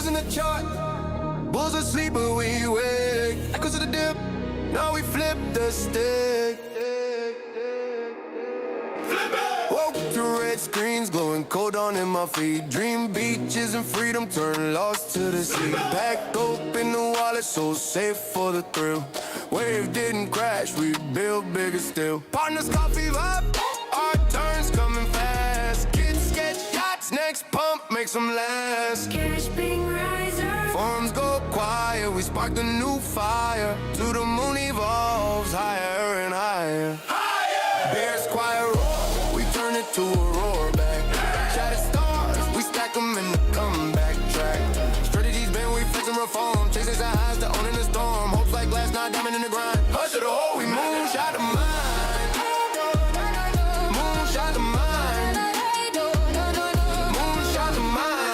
in the chart. Bulls asleep but we wake. Echoes of the dip, now we flip the stick. Woke to red screens, glowing cold on in my feet. Dream beaches and freedom, turn lost to the sea. Back open the wallet, so safe for the thrill. Wave didn't crash, we build bigger still. Partners coffee vibe, our turns coming fast. Kids sketch yachts, next pump makes them last. Cash being riser. Forms go quiet, we spark a new fire. To the moon evolves, higher and higher. Higher! Bears quiet roar, we turn it to a roar back. Shattered stars, we stack them in the comeback track. Strategies been we fix and reform. Chasing the highs to own in the storm. Hopes like glass, not diamond in the grind. Hush to the hole, we moonshot the mind. Moonshot the mind. Moonshot the mind.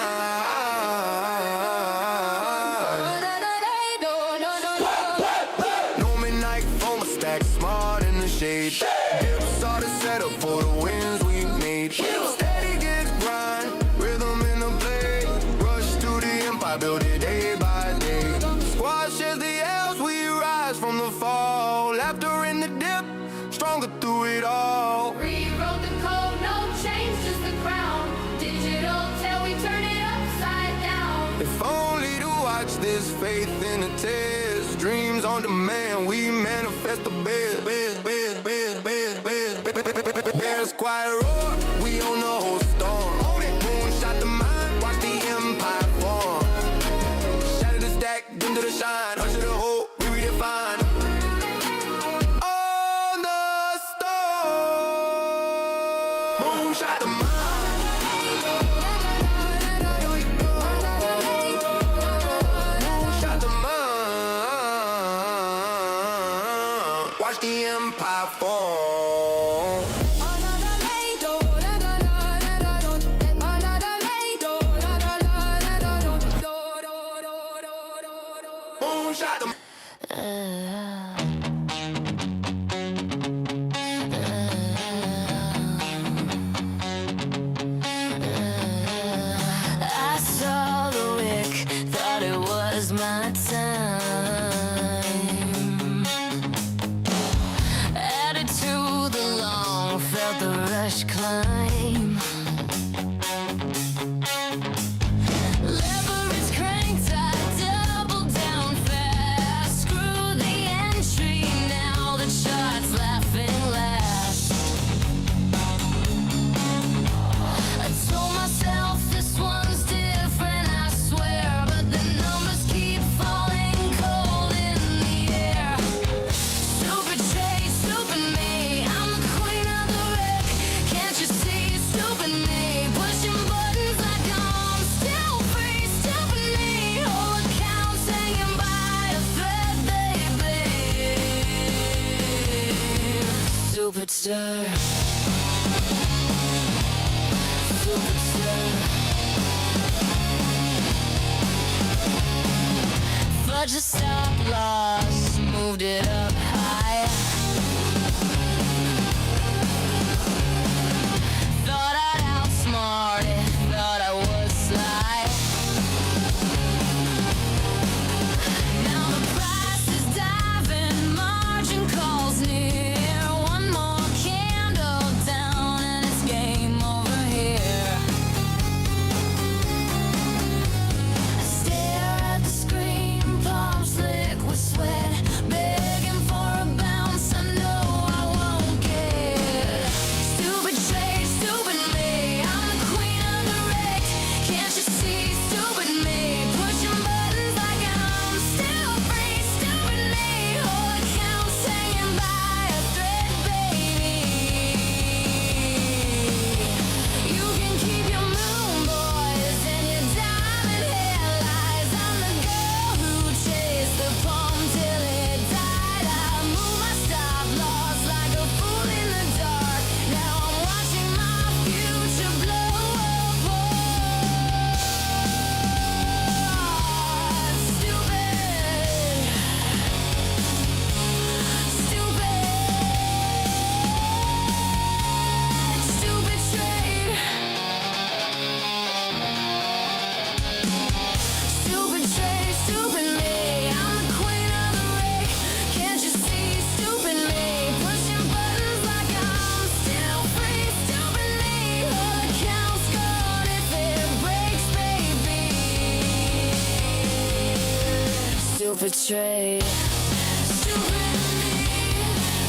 No midnight FOMO stack, smart in the shade. Dips are the setup for the wins we made. Steady gets grind, rhythm in the play. Rush to the empire, build it day by day. Squash as the L's, we rise from the fall. Laughter in the dip, stronger through it all. Rewrote the code, no change, just the crown. Digital till we turn it upside down. If only to watch this faith in a test. Dreams on demand, we manifest the best. Bears quiet roar, we own the whole storm. Moonshot the mind, watch the empire form. Shatter the stack, dim to the shine. Hush to the hope, we redefine. On the storm. Moonshot the mind. Moonshot the mind. Watch the empire form. Moonshot the I saw the wick, thought it was my time. Added to the long, felt the rush climb. Leverage cranked, I doubled down fast. Screw the entry, now the chart's laughing last. I told myself this one's different, I swear, but the numbers keep falling cold in the air. Stupid trade, stupid me, I'm the queen of the wreck. Can't you see, stupid me, pushing buttons like I'm still free. Stupid me, whole accounts hanging by a thread, baby. Stupid stir. Fudge a stop loss, moved it up high. Thought I'd outsmart it, thought I was sly. Now the price is diving, margin calls near. One more candle down and it's game over here. I stare at the screen, palms slick with sweat, begging for Stupid trade. Stupid me.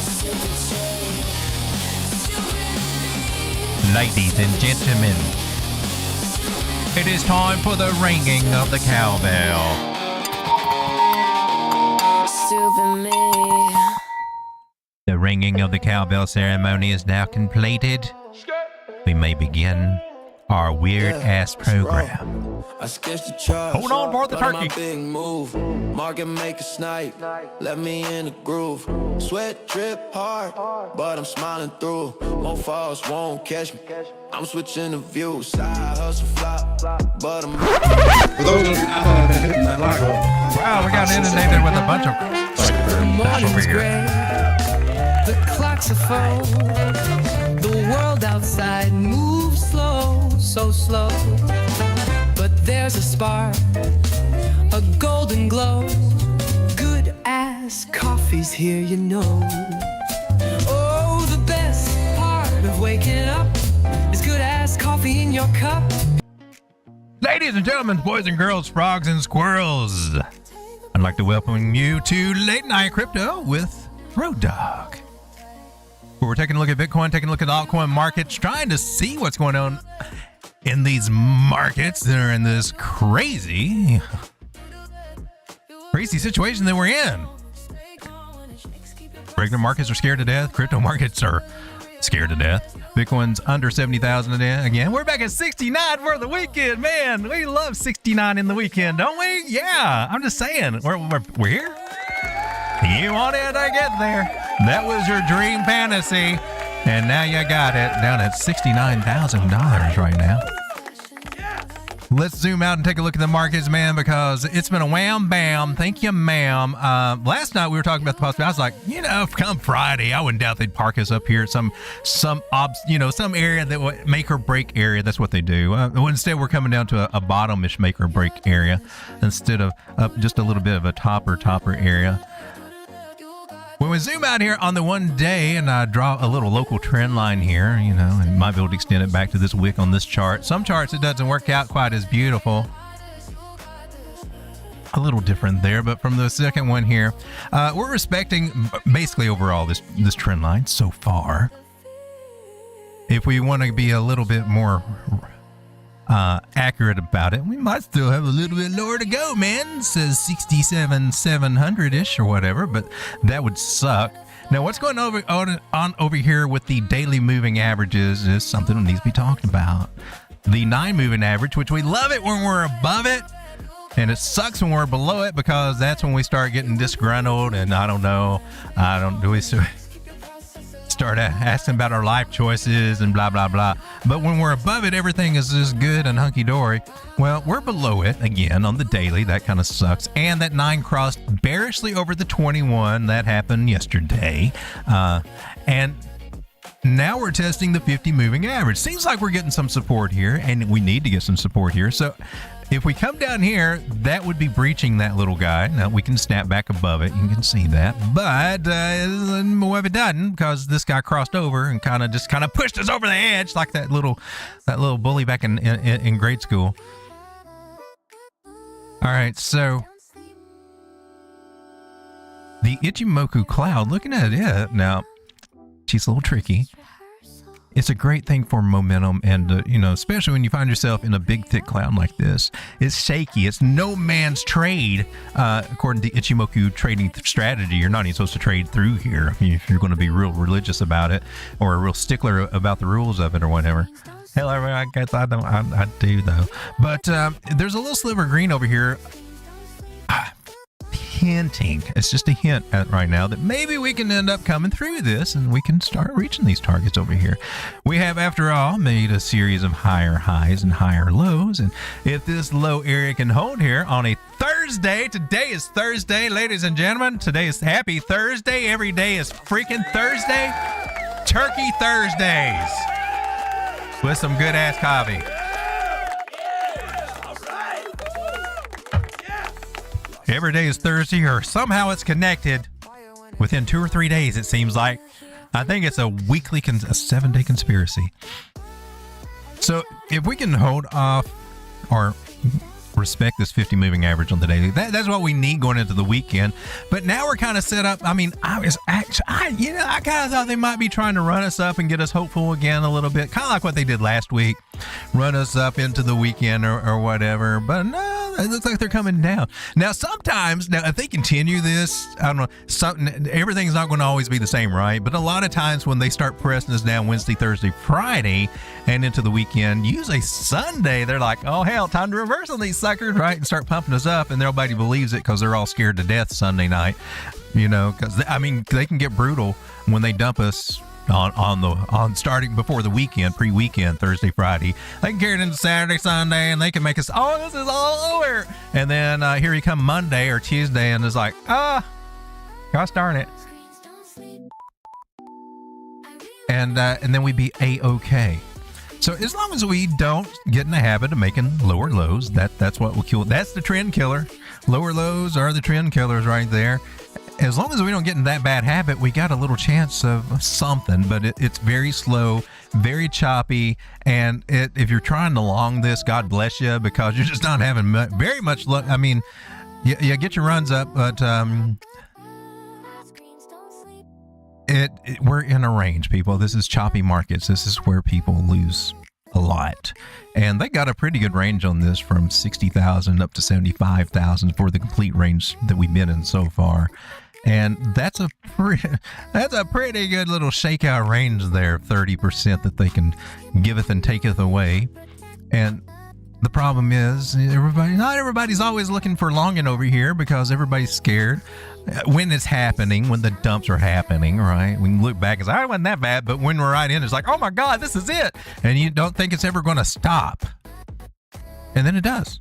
Stupid trade. Stupid me. Ladies and gentlemen, it is time for the ringing of the cowbell. Stupid me. The ringing of the cowbell ceremony is now completed. We may begin our weird-ass program. I sketched the chart. Hold on for the But my turkey. big move. Market make a snipe. Let me in the groove. Sweat drip hard, but I'm smiling through. More falls won't catch me. I'm switching the view. Side hustle flop, but I'm. For those of that hitting that like Wow, we got inundated with a bunch of over here. The clocks are full. The world outside moves slow, so slow. But there's a spark, a golden glow. Good ass coffee's here, you know. Oh, the best part of waking up is good ass coffee in your cup. Ladies and gentlemen, boys and girls, frogs and squirrels, I'd like to welcome you to Late Night Crypto with Dawg, where we're taking a look at Bitcoin, taking a look at altcoin markets, trying to see what's going on in these markets that are in this crazy situation that we're in. Regular markets are scared to death. Crypto markets are scared to death. Bitcoin's under 70,000 again. We're back at 69 for the weekend, man. We love 69 in the weekend, don't we? Yeah, I'm just saying. We're here. You wanted to get there. That was your dream fantasy. And now you got it down at $69,000 right now. Let's zoom out and take a look at the markets, man, because it's been a wham bam. Thank you, ma'am. Last night we were talking about the possibility. I was like, come Friday, I wouldn't doubt they'd park us up here at some area that would make or break area. That's what they do. Instead, we're coming down to a bottomish make or break area instead of up just a little bit of a topper area. When we zoom out here on the 1 day and I draw a little local trend line here, and might be able to extend it back to this wick on this chart. Some charts it doesn't work out quite as beautiful. A little different there, but from the second one here, we're respecting basically overall this trend line so far. If we want to be a little bit more accurate about it, we might still have a little bit lower to go, man. It says 67,700-ish or whatever, but that would suck. Now, what's going on over here with the daily moving averages is something that needs to be talked about. The 9 moving average, which we love it when we're above it, and it sucks when we're below it because that's when we start getting disgruntled, and we start asking about our life choices and blah blah blah. But when we're above it, everything is just good and hunky-dory. Well, we're below it again on the daily. That kind of sucks. And that 9 crossed bearishly over the 21. That happened yesterday. And now we're testing the 50 moving average. Seems like we're getting some support here, and we need to get some support here. So if we come down here, that would be breaching that little guy. Now we can snap back above it. You can see that. But what if it doesn't? Because this guy crossed over and kind of pushed us over the edge like that little bully back in grade school. All right, so the Ichimoku cloud. Looking at it now, she's a little tricky. It's a great thing for momentum, and especially when you find yourself in a big thick cloud like this. It's shaky. It's no man's trade, according to Ichimoku trading strategy. You're not even supposed to trade through here if you're going to be real religious about it or a real stickler about the rules of it or whatever. Hell, I guess I do though. But there's a little sliver of green over here. Hinting, it's just a hint right now that maybe we can end up coming through this and we can start reaching these targets over here. We have, after all, made a series of higher highs and higher lows, and if this low area can hold here on a Thursday, today is Thursday, ladies and gentlemen, today is happy Thursday. Every day is freaking Thursday. Turkey Thursdays with some good ass coffee. Every day is Thursday, or somehow it's connected within 2 or 3 days, it seems like. I think it's a 7-day conspiracy. So if we can hold off or respect this 50 moving average on the daily. That's what we need going into the weekend. But now we're kind of set up. I mean, I kind of thought they might be trying to run us up and get us hopeful again a little bit, kind of like what they did last week, run us up into the weekend or whatever. But no, it looks like they're coming down. Now, sometimes, if they continue this, I don't know, everything's not going to always be the same, right? But a lot of times when they start pressing us down Wednesday, Thursday, Friday, and into the weekend, usually Sunday, they're like, oh, hell, time to reverse on these suckers, right? And start pumping us up, and nobody believes it because they're all scared to death Sunday night, because, I mean, they can get brutal when they dump us on starting before the weekend, pre-weekend, Thursday, Friday. They can carry it into Saturday, Sunday, and they can make us, oh, this is all over. And then here you come Monday or Tuesday, and it's like, gosh darn it. And then we'd be A-okay. So as long as we don't get in the habit of making lower lows, that's what will kill. That's the trend killer. Lower lows are the trend killers right there. As long as we don't get in that bad habit, we got a little chance of something, but it's very slow, very choppy. And if you're trying to long this, God bless you, because you're just not having very much luck. I mean, you get your runs up, but we're in a range, people. This is choppy markets. This is where people lose a lot, and they got a pretty good range on this, from 60,000 up to 75,000 for the complete range that we've been in so far. And that's a pretty good little shakeout range there, 30% that they can giveth and taketh away. And the problem is, not everybody's always looking for longing over here, because everybody's scared when it's happening, when the dumps are happening, right? We can look back and say, it wasn't that bad, but when we're right in, it's like, oh my God, this is it. And you don't think it's ever going to stop. And then it does.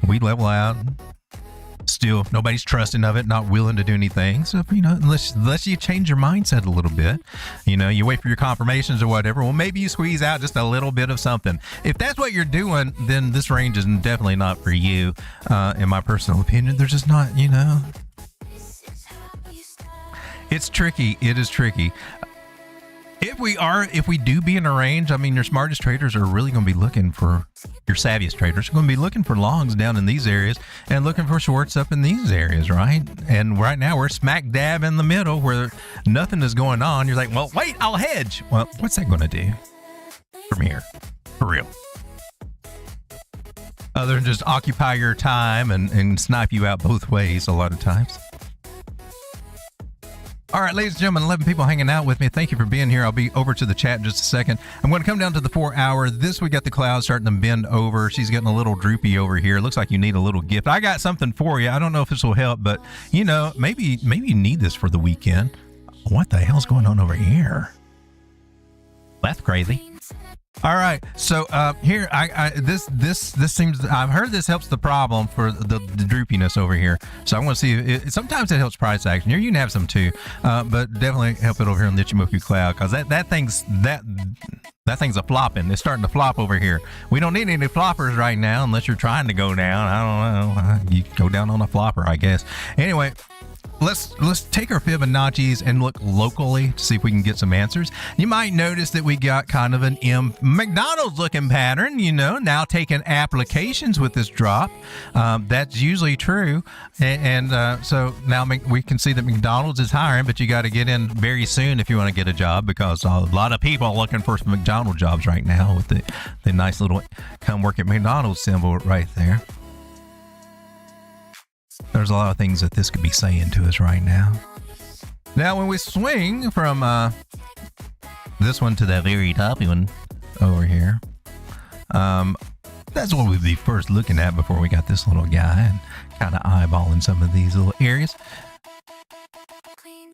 We level out. Still, nobody's trusting of it, not willing to do anything. So, unless you change your mindset a little bit, you wait for your confirmations or whatever. Well, maybe you squeeze out just a little bit of something. If that's what you're doing, then this range is definitely not for you. In my personal opinion, they're just not, It's tricky. It is tricky. If we do be in a range, I mean, your smartest traders are really going to be looking for, your savviest traders are going to be looking for longs down in these areas and looking for shorts up in these areas, right? And right now we're smack dab in the middle where nothing is going on. You're like, well, wait, I'll hedge. Well, what's that going to do from here? For real. Other than just occupy your time and snipe you out both ways a lot of times. All right, ladies and gentlemen, 11 people hanging out with me. Thank you for being here. I'll be over to the chat in just a second. I'm going to come down to the 4 hour. We got the clouds starting to bend over. She's getting a little droopy over here. Looks like you need a little gift. I got something for you. I don't know if this will help, but maybe you need this for the weekend. What the hell's going on over here? That's crazy. All right, so here this seems, I've heard this helps the problem for the droopiness over here. So I want to see if sometimes it helps price action. Here you can have some too, but definitely help it over here on the Ichimoku cloud, because that thing's a flopping. It's starting to flop over here. We don't need any floppers right now unless you're trying to go down. I don't know. You go down on a flopper, I guess. Anyway. Let's take our Fibonacci's and look locally to see if we can get some answers. You might notice that we got kind of an McDonald's looking pattern, now taking applications with this drop. That's usually true. And so now we can see that McDonald's is hiring, but you got to get in very soon if you want to get a job, because a lot of people are looking for some McDonald's jobs right now with the nice little come work at McDonald's symbol right there. There's a lot of things that this could be saying to us right now. Now, when we swing from this one to that very top one over here, that's what we'd be first looking at before we got this little guy and kind of eyeballing some of these little areas.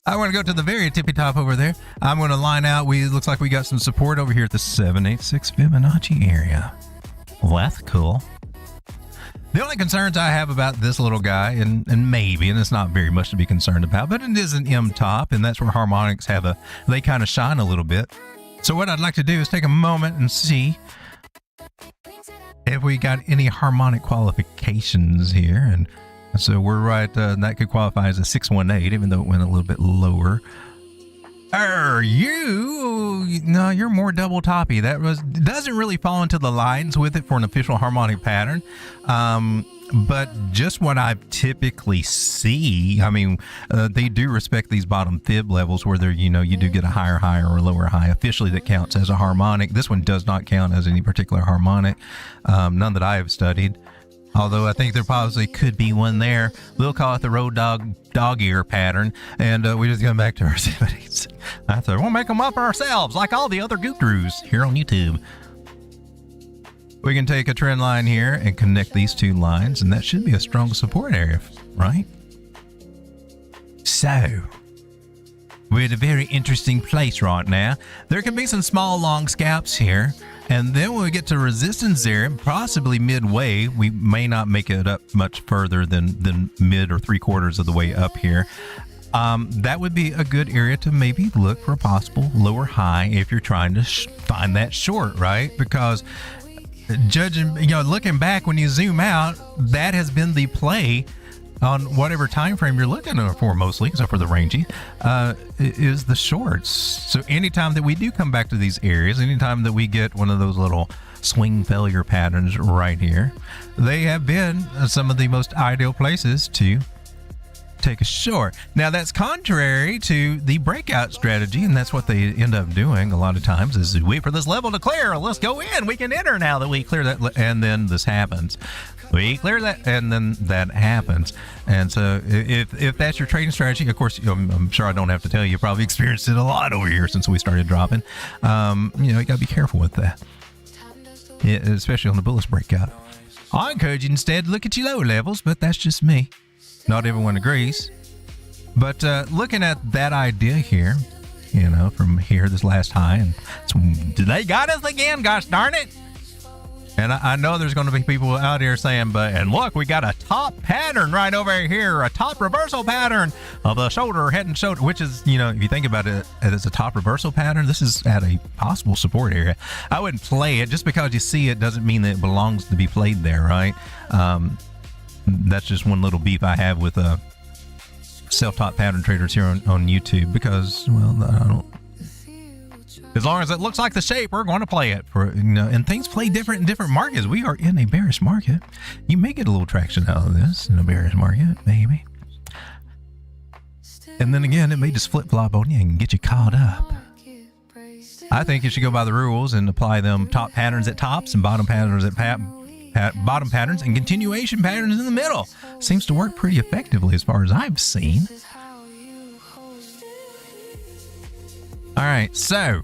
I want to go to the very tippy top over there. I'm going to line out. Looks like we got some support over here at the 786 Fibonacci area. Well, that's cool. The only concerns I have about this little guy, and it's not very much to be concerned about, but it is an M top, and that's where harmonics they kind of shine a little bit. So what I'd like to do is take a moment and see if we got any harmonic qualifications here. And so we're right, that could qualify as a 618, even though it went a little bit lower. You're more double toppy. That doesn't really fall into the lines with it for an official harmonic pattern. But just what I typically see, I mean, they do respect these bottom fib levels where they're, you do get a higher high or a lower high. Officially, that counts as a harmonic. This one does not count as any particular harmonic. None that I have studied. Although I think there possibly could be one there. We'll call it the road dog ear pattern. And we just come back to our activities. I thought, we'll make them up ourselves like all the other gurus here on YouTube. We can take a trend line here and connect these two lines, and that should be a strong support area, right? So, we're at a very interesting place right now. There can be some small long scalps here, and then when we get to resistance area, possibly midway, we may not make it up much further than mid or 3/4 of the way up here. That would be a good area to maybe look for a possible lower high if you're trying to find that short, right? Because judging, looking back when you zoom out, that has been the play on whatever time frame you're looking for, mostly, except for the rangy, is the shorts. So anytime that we do come back to these areas, anytime that we get one of those little swing failure patterns right here, they have been some of the most ideal places to take a short. Now that's contrary to the breakout strategy, and that's what they end up doing a lot of times is wait for this level to clear, let's go in, we can enter now that we clear that, and then this happens. We clear that, and then that happens. And so if that's your trading strategy, of course, I'm sure I don't have to tell you, probably experienced it a lot over here since we started dropping. You got to be careful with that, especially on the bullish breakout. I encourage you instead to look at your lower levels, but that's just me. Not everyone agrees, but looking at that idea here, from here, this last high, and they got us again, gosh darn it. And I know there's going to be people out here saying, and look, we got a top pattern right over here, a top reversal pattern of the shoulder, head and shoulder, which is, if you think about it as a top reversal pattern, this is at a possible support area. I wouldn't play it. Just because you see it doesn't mean that it belongs to be played there, right? That's just one little beef I have with self-taught pattern traders here on YouTube, because, I don't. As long as it looks like the shape, we're going to play it and things play different in different markets. We are in a bearish market. You may get a little traction out of this in a bearish market, maybe. And then again, it may just flip-flop on you and get you caught up. I think you should go by the rules and apply them top patterns at tops and bottom patterns at bottom patterns and continuation patterns in the middle. Seems to work pretty effectively as far as I've seen. All right, so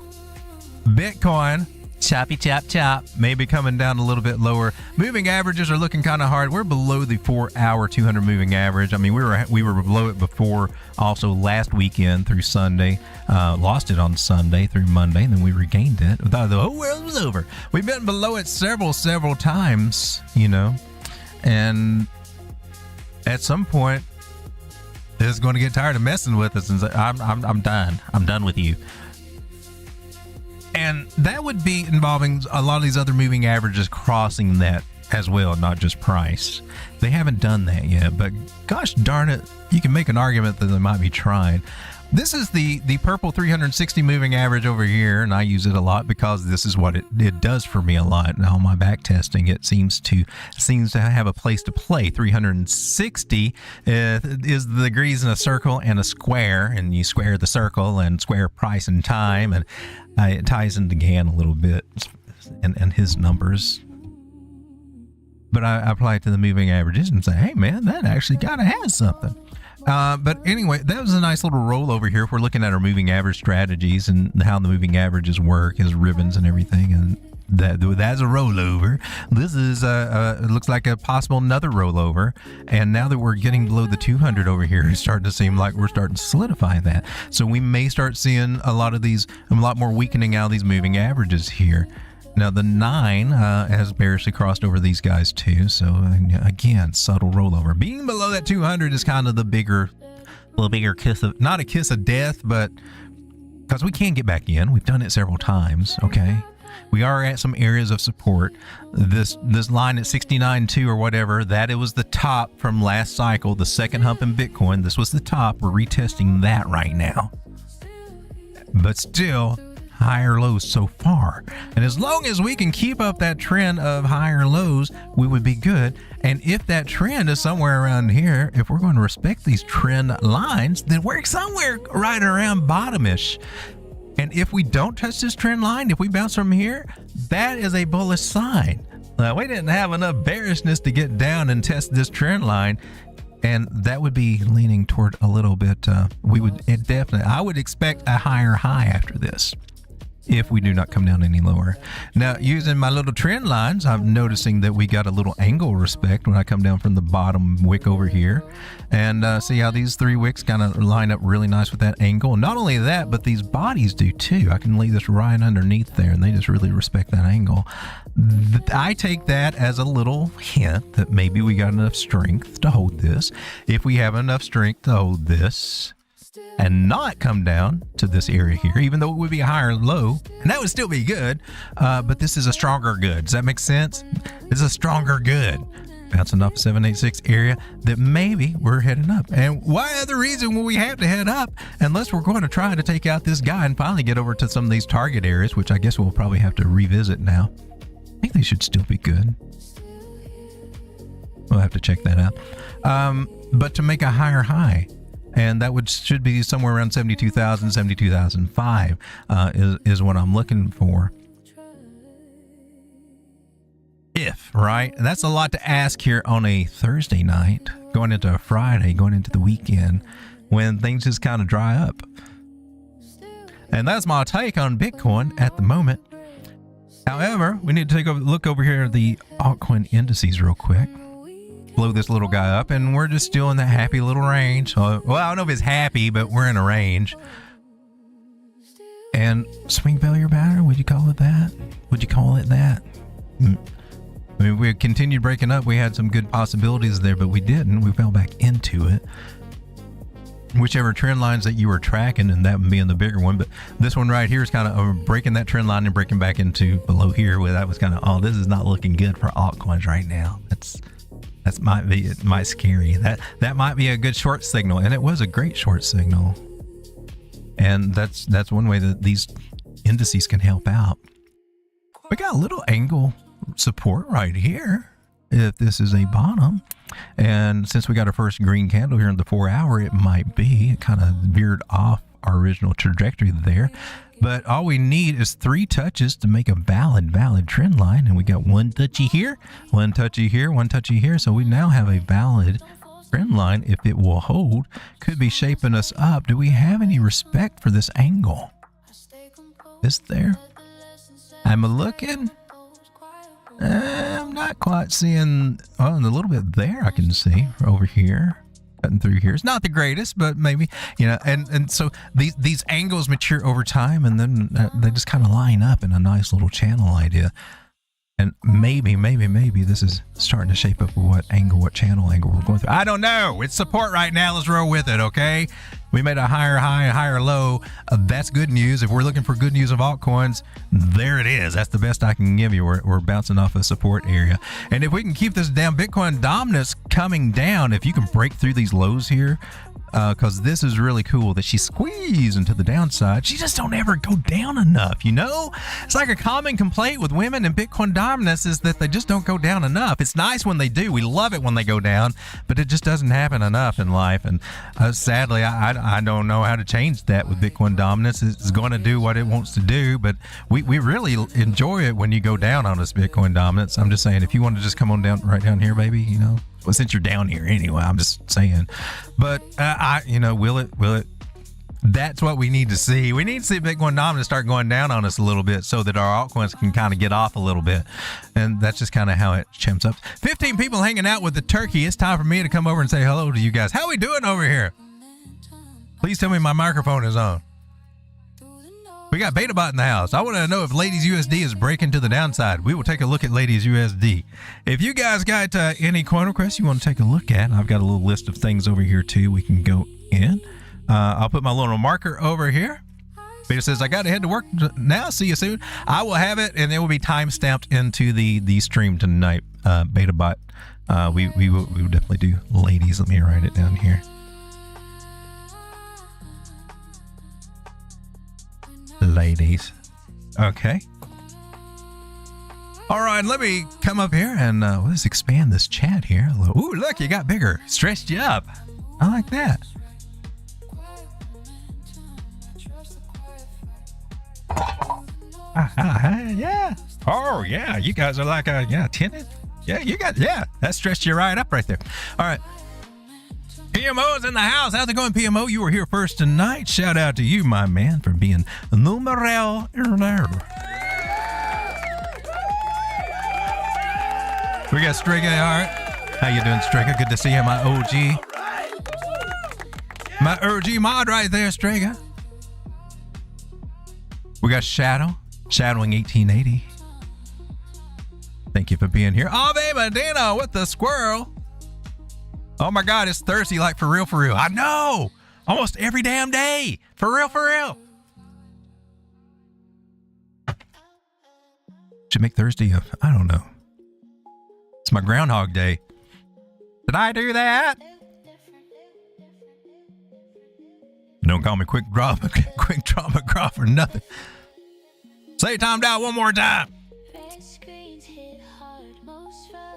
Bitcoin, choppy chop, maybe coming down a little bit lower. Moving averages are looking kind of hard. We're below the 4-hour 200 moving average. I mean, we were below it before, also last weekend through Sunday. Lost it on Sunday through Monday, and then we regained it. We thought the whole world was over. We've been below it several times, and at some point, it's going to get tired of messing with us and say, I'm done. I'm done with you. And that would be involving a lot of these other moving averages crossing that as well, not just price. They haven't done that yet, but gosh darn it, you can make an argument that they might be trying. This is the purple 360 moving average over here, and I use it a lot because this is what it does for me a lot. Now, on my back testing, it seems to have a place to play. 360 is the degrees in a circle and a square, and you square the circle and square price and time, and it ties into Gann a little bit and his numbers. But I apply it to the moving averages and say, hey man, that actually kind of has something. But anyway, that was a nice little rollover here. If we're looking at our moving average strategies and how the moving averages work as ribbons and everything, and that's a rollover. This is it looks like a possible another rollover. And now that we're getting below the 200 over here, it's starting to seem like we're starting to solidify that. So we may start seeing a lot more weakening out of these moving averages here. Now the 9 has bearishly crossed over these guys too. So again, subtle rollover. Being below that 200 is kind of the bigger kiss of, not a kiss of death, but because we can get back in. We've done it several times. Okay. We are at some areas of support. This line at 69.2 or whatever, that it was the top from last cycle, the second hump in Bitcoin. This was the top. We're retesting that right now. but still higher lows so far. And as long as we can keep up that trend of higher lows, we would be good. And if that trend is somewhere around here, if we're going to respect these trend lines, then we're somewhere right around bottomish. And if we don't touch this trend line, if we bounce from here, that is a bullish sign. We didn't have enough bearishness to get down and test this trend line, and that would be leaning toward a little bit. I would expect a higher high after this if we do not come down any lower. Now, using my little trend lines, I'm noticing that we got a little angle respect when I come down from the bottom wick over here, and see how these 3 wicks kind of line up really nice with that angle. And not only that, but these bodies do too. I can leave this right underneath there, and they just really respect that angle. I take that as a little hint that maybe we got enough strength to hold this. If we have enough strength to hold this and not come down to this area here, even though it would be a higher low, and that would still be good, but this is a stronger good. Does that make sense? It's a stronger good. Bouncing off 786 area that maybe we're heading up. And why other reason will we have to head up unless we're going to try to take out this guy and finally get over to some of these target areas, which I guess we'll probably have to revisit now. I think they should still be good. We'll have to check that out. But to make a higher high, and that should be somewhere around 72,000, 72,005 is what I'm looking for. Right? And that's a lot to ask here on a Thursday night, going into a Friday, going into the weekend, when things just kind of dry up. And that's my take on Bitcoin at the moment. However, we need to take a look over here at the altcoin indices real quick. Blow this little guy up, and we're just still in that happy little range. Well, I don't know if it's happy, but we're in a range. And swing failure pattern, would you call it that? Would you call it that? I mean, we continued breaking up. We had some good possibilities there, but we didn't. We fell back into it. Whichever trend lines that you were tracking, and that being the bigger one, but this one right here is kind of breaking that trend line and breaking back into below here, where that was kind of, oh, this is not looking good for altcoins right now. That might scare you. That might be a good short signal, and it was a great short signal. And that's one way that these indices can help out. We got a little angle support right here if this is a bottom, and since we got our first green candle here in the 4 hour, it might be. It kind of veered off our original trajectory there, but all we need is 3 touches to make a valid trend line, and we got one touchy here, one touchy here, one touchy here, so we now have a valid trend line. If it will hold, could be shaping us up. Do we have any respect for this angle? Is there? I'm looking. I'm not quite seeing. Oh, and a little bit there I can see over here, cutting through here. It's not the greatest, but maybe, and so these angles mature over time, and then they just kind of line up in a nice little channel idea. And maybe this is starting to shape up what channel angle we're going through. I don't know. It's support right now. Let's roll with it, okay? We made a higher high, a higher low. That's good news. If we're looking for good news of altcoins, there it is. That's the best I can give you. We're bouncing off a support area. And if we can keep this down, Bitcoin dominance coming down, if you can break through these lows here, because this is really cool that she squeezed into the downside. She just don't ever go down enough, It's like a common complaint with women in Bitcoin dominance is that they just don't go down enough. It's nice when they do. We love it when they go down, but it just doesn't happen enough in life. And sadly, I don't know how to change that with Bitcoin dominance. It's going to do what it wants to do, but we really enjoy it when you go down on us, Bitcoin dominance. I'm just saying, if you want to just come on down right down here, baby, well, since you're down here anyway, I'm just saying. But will it? That's what we need to see. We need to see Bitcoin dominance start going down on us a little bit, so that our altcoins can kind of get off a little bit. And that's just kind of how it chimps up. 15 people hanging out with the turkey. It's time for me to come over and say hello to you guys. How we doing over here? Please tell me my microphone is on. We got BetaBot in the house. I want to know if Ladies USD is breaking to the downside. We will take a look at Ladies USD. If you guys got any coin requests you want to take a look at, I've got a little list of things over here too. We can go in. I'll put my little marker over here. Beta says, I got to head to work now. See you soon. I will have it, and it will be time stamped into the stream tonight. BetaBot. We will definitely do ladies. Let me write it down here. ladies. Okay. All right, let me come up here and let's expand this chat here. Ooh, look, you got bigger. Stretched you up. I like that. Yeah. Oh, yeah. You guys are like tinted. Yeah, that stretched you right up right there. All right. PMO is in the house. How's it going, PMO? You were here first tonight. Shout out to you, my man, for being numero uno. We got Strega. All right. How you doing, Strega? Good to see you, my OG. My OG mod right there, Strega. We got Shadow. Shadowing 1880. Thank you for being here. Oh, baby, Dino with the squirrel. Oh, my God, it's Thursday, like for real, for real. I know. Almost every damn day. For real, for real. Should make Thursday I don't know. It's my Groundhog Day. Did I do that? Don't call me quick drama crop or nothing. Say timed out one more time.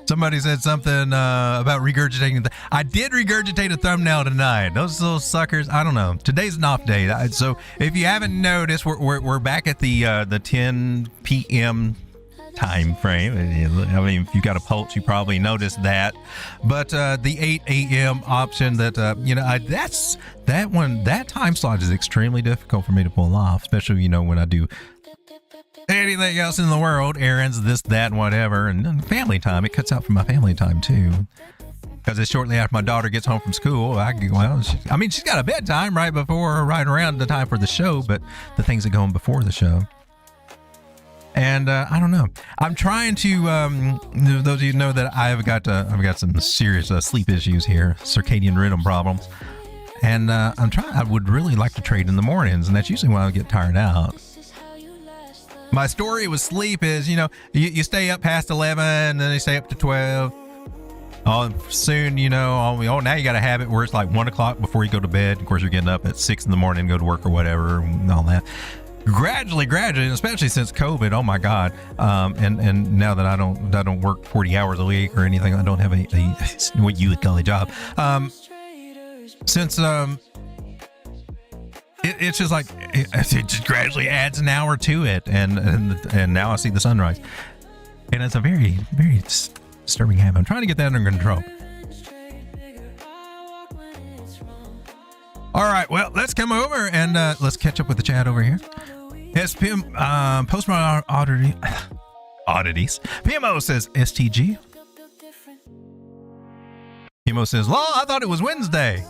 Somebody said something about regurgitating. I did regurgitate a thumbnail tonight. Those little suckers. I don't know. Today's an off day. So if you haven't noticed, we're back at the 10 p.m. time frame. I mean, if you got a pulse, you probably noticed that. But the 8 a.m. option that that time slot is extremely difficult for me to pull off, especially when I do anything else in the world, errands, this, that, and whatever, and family time. It cuts out from my family time too, because it's shortly after my daughter gets home from school. She's got a bedtime right around the time for the show, but the things that go on before the show. And I don't know. I'm trying to. Those of you know that I've got some serious sleep issues here, circadian rhythm problems, and I would really like to trade in the mornings, and that's usually when I get tired out. My story with sleep is, you stay up past 11, and then you stay up to 12. Soon, now you got a habit where it's like 1 o'clock before you go to bed. Of course, you're getting up at 6 in the morning to go to work or whatever, and all that. Gradually, and especially since COVID, oh my God. And now that I don't work 40 hours a week or anything, I don't have what you would call a job. It's just like it just gradually adds an hour to it, and now I see the sunrise, and it's a very, very disturbing habit. I'm trying to get that under control. All right, well, let's come over and let's catch up with the chat over here. SPM postmodern oddities. PMO says STG. PMO says, "Law, I thought it was Wednesday."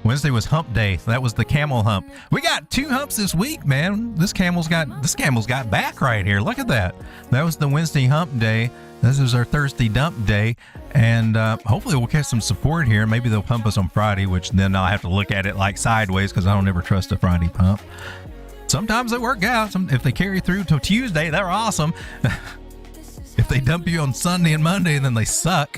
Wednesday was hump day. That was the camel hump. We got 2 humps this week, man. This camel's got back right here. Look at that. That was the Wednesday hump day. This is our Thursday dump day. And hopefully we'll catch some support here. Maybe they'll pump us on Friday, which then I'll have to look at it like sideways because I don't ever trust a Friday pump. Sometimes they work out. If they carry through to Tuesday, they're awesome. If they dump you on Sunday and Monday, then they suck.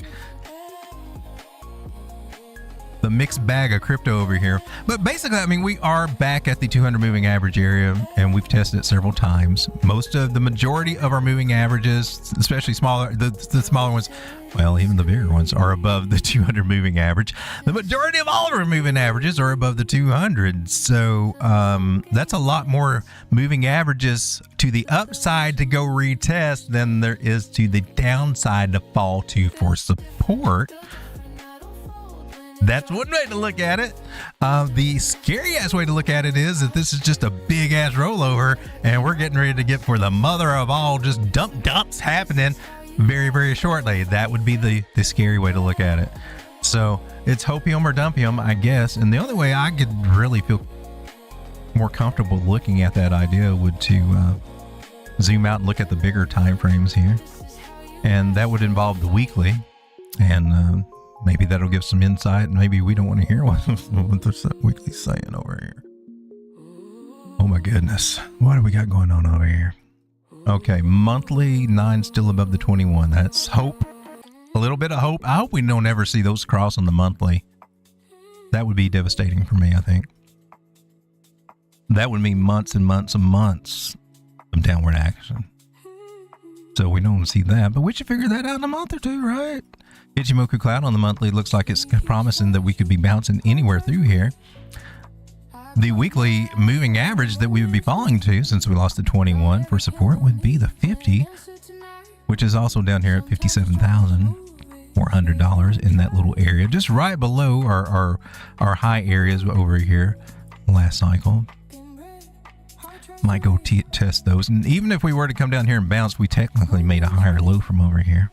The mixed bag of crypto over here. But basically, we are back at the 200 moving average area, and we've tested it several times. The majority of our moving averages, especially the smaller ones, well, even the bigger ones, are above the 200 moving average. The majority of all of our moving averages are above the 200. So that's a lot more moving averages to the upside to go retest than there is to the downside to fall to for support. That's one way to look at it. The scary ass way to look at it is that this is just a big ass rollover, and we're getting ready to get for the mother of all just dumps happening very, very shortly. That would be the scary way to look at it. So it's hopium or dumpium, I guess. And the only way I could really feel more comfortable looking at that idea would to zoom out and look at the bigger time frames here, and that would involve the weekly, and maybe that'll give some insight. Maybe we don't want to hear what the weekly's saying over here. Oh my goodness. What do we got going on over here? Okay, monthly 9 still above the 21. That's hope. A little bit of hope. I hope we don't ever see those cross on the monthly. That would be devastating for me, I think. that would mean months and months and months of downward action. So we don't see that, but we should figure that out in a month or two, right? Ichimoku cloud on the monthly looks like it's promising that we could be bouncing anywhere through here. The weekly moving average that we would be falling to, since we lost the 21 for support, would be the 50, which is also down here at $57,400 in that little area, just right below our high areas over here last cycle. Might go test those, and even if we were to come down here and bounce, we technically made a higher low from over here.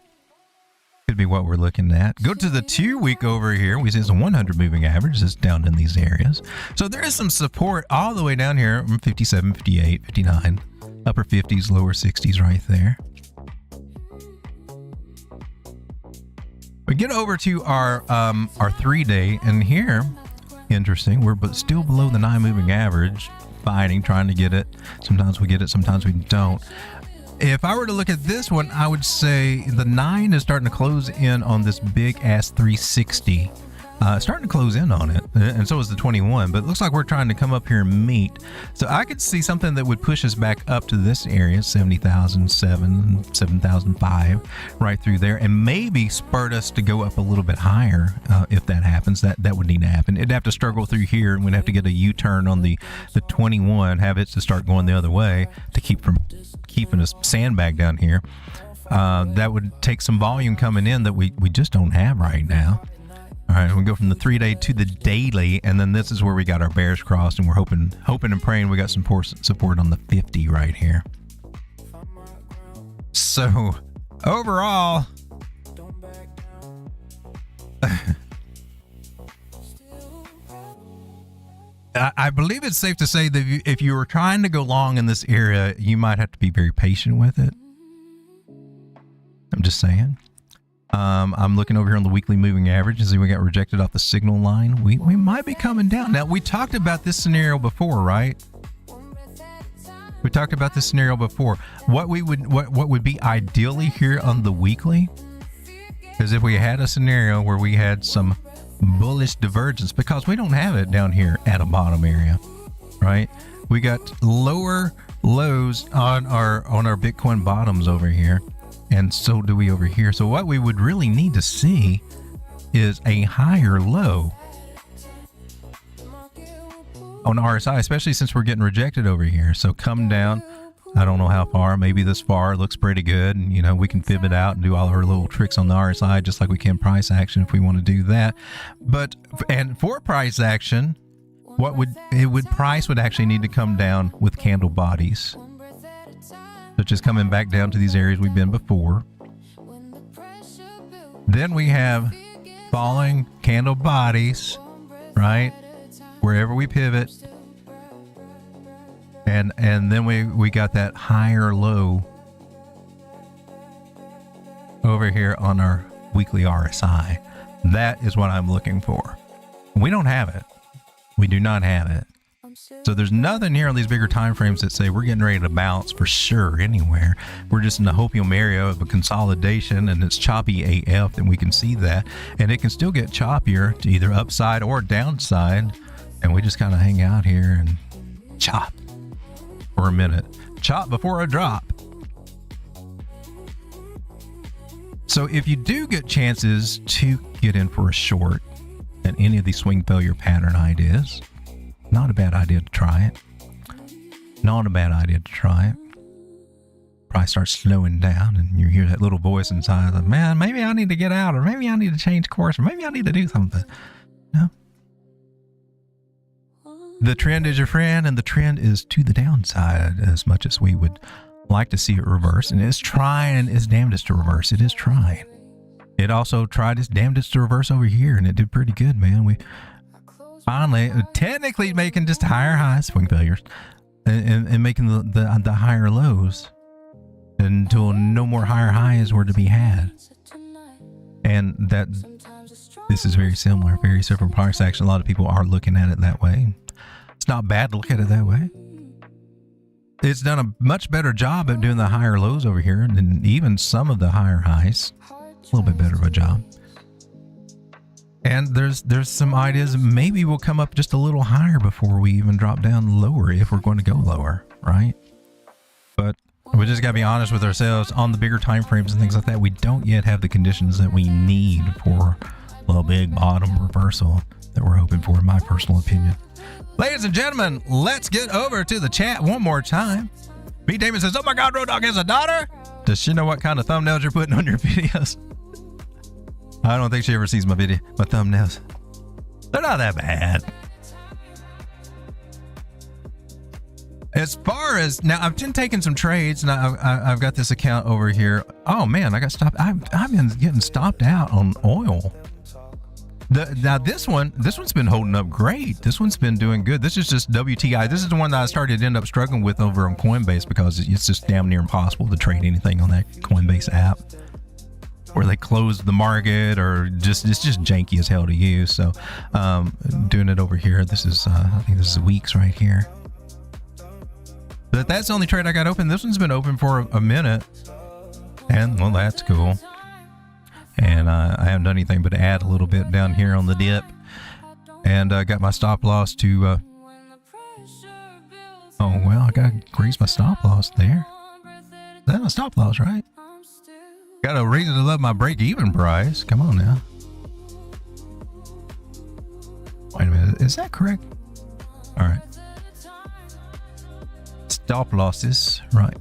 Could be what we're looking at. Go to the 2-week over here. We see some 100 moving average is down in these areas. So there is some support all the way down here from 57, 58, 59, upper 50s, lower 60s right there. We get over to our 3-day, and here, interesting, we're still below the 9 moving average, fighting, trying to get it. Sometimes we get it, sometimes we don't. If I were to look at this one, I would say the 9 is starting to close in on this big ass 360. Starting to close in on it, and so is the 21, but it looks like we're trying to come up here and meet. So I could see something that would push us back up to this area, 70,007, 7,005, right through there, and maybe spurt us to go up a little bit higher. If that happens, that would need to happen. It'd have to struggle through here, and we'd have to get a U-turn on the 21, have it to start going the other way to keep from keeping us sandbag down here. That would take some volume coming in that we just don't have right now. All right, we go from the 3-day to the daily, and then this is where we got our bears crossed, and we're hoping and praying we got some support on the 50 right here. So overall, I believe it's safe to say that if you were trying to go long in this area, you might have to be very patient with it. I'm just saying. I'm looking over here on the weekly moving average and see we got rejected off the signal line. We might be coming down. Now, we talked about this scenario before, right? We talked about this scenario before. What would be ideally here on the weekly is if we had a scenario where we had some bullish divergence, because we don't have it down here at a bottom area, right? We got lower lows on our Bitcoin bottoms over here. And so do we over here. So what we would really need to see is a higher low on RSI, especially since we're getting rejected over here. So come down, I don't know how far, maybe this far, looks pretty good. And, you know, we can fib it out and do all our little tricks on the RSI, just like we can price action if we want to do that. But, and for price action, price would actually need to come down with candle bodies. So just coming back down to these areas we've been before. Then we have falling candle bodies, right? Wherever we pivot. And then we got that higher low over here on our weekly RSI. That is what I'm looking for. We don't have it. We do not have it. So there's nothing here on these bigger time frames that say we're getting ready to bounce for sure anywhere. We're just in the hopium area of a consolidation, and it's choppy AF, and we can see that. And it can still get choppier to either upside or downside. And we just kind of hang out here and chop for a minute. Chop before a drop. So if you do get chances to get in for a short at any of these swing failure pattern ideas, not a bad idea to try it. Not a bad idea to try it. Price starts slowing down, and you hear that little voice inside like, man, maybe I need to get out, or maybe I need to change course, or maybe I need to do something. No. The trend is your friend, and the trend is to the downside as much as we would like to see it reverse. And it's trying its damnedest to reverse. It is trying. It also tried its damnedest to reverse over here, and it did pretty good, man. We finally, technically making just higher highs, swing failures, and making the higher lows until no more higher highs were to be had. And that this is very similar price action. A lot of people are looking at it that way. It's not bad to look at it that way. It's done a much better job at doing the higher lows over here, and even some of the higher highs. A little bit better of a job. And there's some ideas. Maybe we'll come up just a little higher before we even drop down lower if we're going to go lower, right? But we just got to be honest with ourselves on the bigger time frames and things like that. We don't yet have the conditions that we need for a big bottom reversal that we're hoping for, in my personal opinion. Ladies and gentlemen, let's get over to the chat one more time. B. Damon says, "Oh my God, Road Dogg has a daughter. Does she know what kind of thumbnails you're putting on your videos?" I don't think she ever sees my thumbnails. They're not that bad. As far as now, I've been taking some trades. Now I've got this account over here. Oh man, I got stopped. I've been getting stopped out on oil. Now this one's been holding up great. This one's been doing good. This is just WTI. This is the one that I started to end up struggling with over on Coinbase because it's just damn near impossible to trade anything on that Coinbase app, where they close the market, or it's just janky as hell to use. So doing it over here. This is I think this is weeks right here. But that's the only trade I got open. This one's been open for a minute, and well, that's cool. And I haven't done anything but add a little bit down here on the dip, and got my stop loss to oh well, I gotta raise my stop loss there. Is that a stop loss, right? Got a reason to love my break-even price. Come on now. Wait a minute, is that correct? All right. Stop losses, right?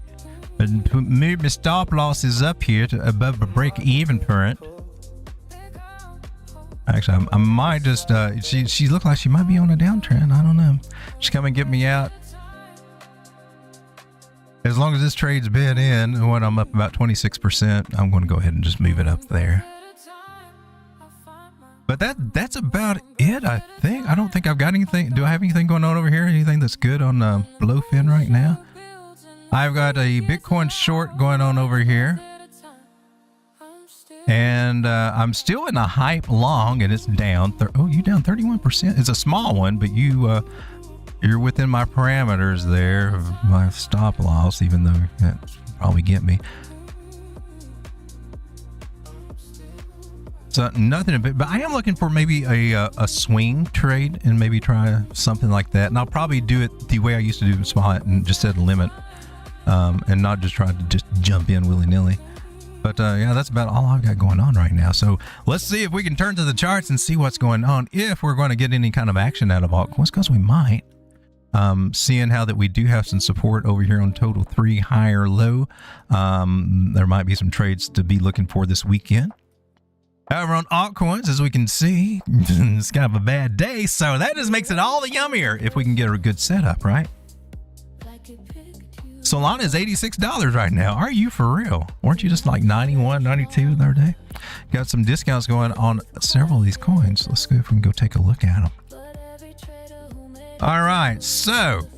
And move my stop losses up here to above the break-even point. Actually, I might just. She looked like she might be on a downtrend. I don't know. Just come and get me out. As long as this trade's bid in, when I'm up about 26%, I'm going to go ahead and just move it up there. But that's about it, I think. I don't think I've got anything. Do I have anything going on over here? Anything that's good on Blowfin right now? I've got a Bitcoin short going on over here. And I'm still in a hype long, and it's down. You down 31%. It's a small one, but you're within my parameters there of my stop loss, even though that probably get me. So nothing a bit, but I am looking for maybe a swing trade and maybe try something like that. And I'll probably do it the way I used to do spot and just set a limit, and not just try to just jump in willy-nilly. But yeah, that's about all I've got going on right now. So let's see if we can turn to the charts and see what's going on, if we're going to get any kind of action out of altcoins, because we might. Seeing how that we do have some support over here on total 3 high or low. There might be some trades to be looking for this weekend. However, on altcoins, as we can see, it's kind of a bad day, so that just makes it all the yummier if we can get a good setup, right? Solana is $86 right now. Are you for real? Weren't you just like 91, 92 the other day? Got some discounts going on several of these coins. Let's go if we can go take a look at them. All right, so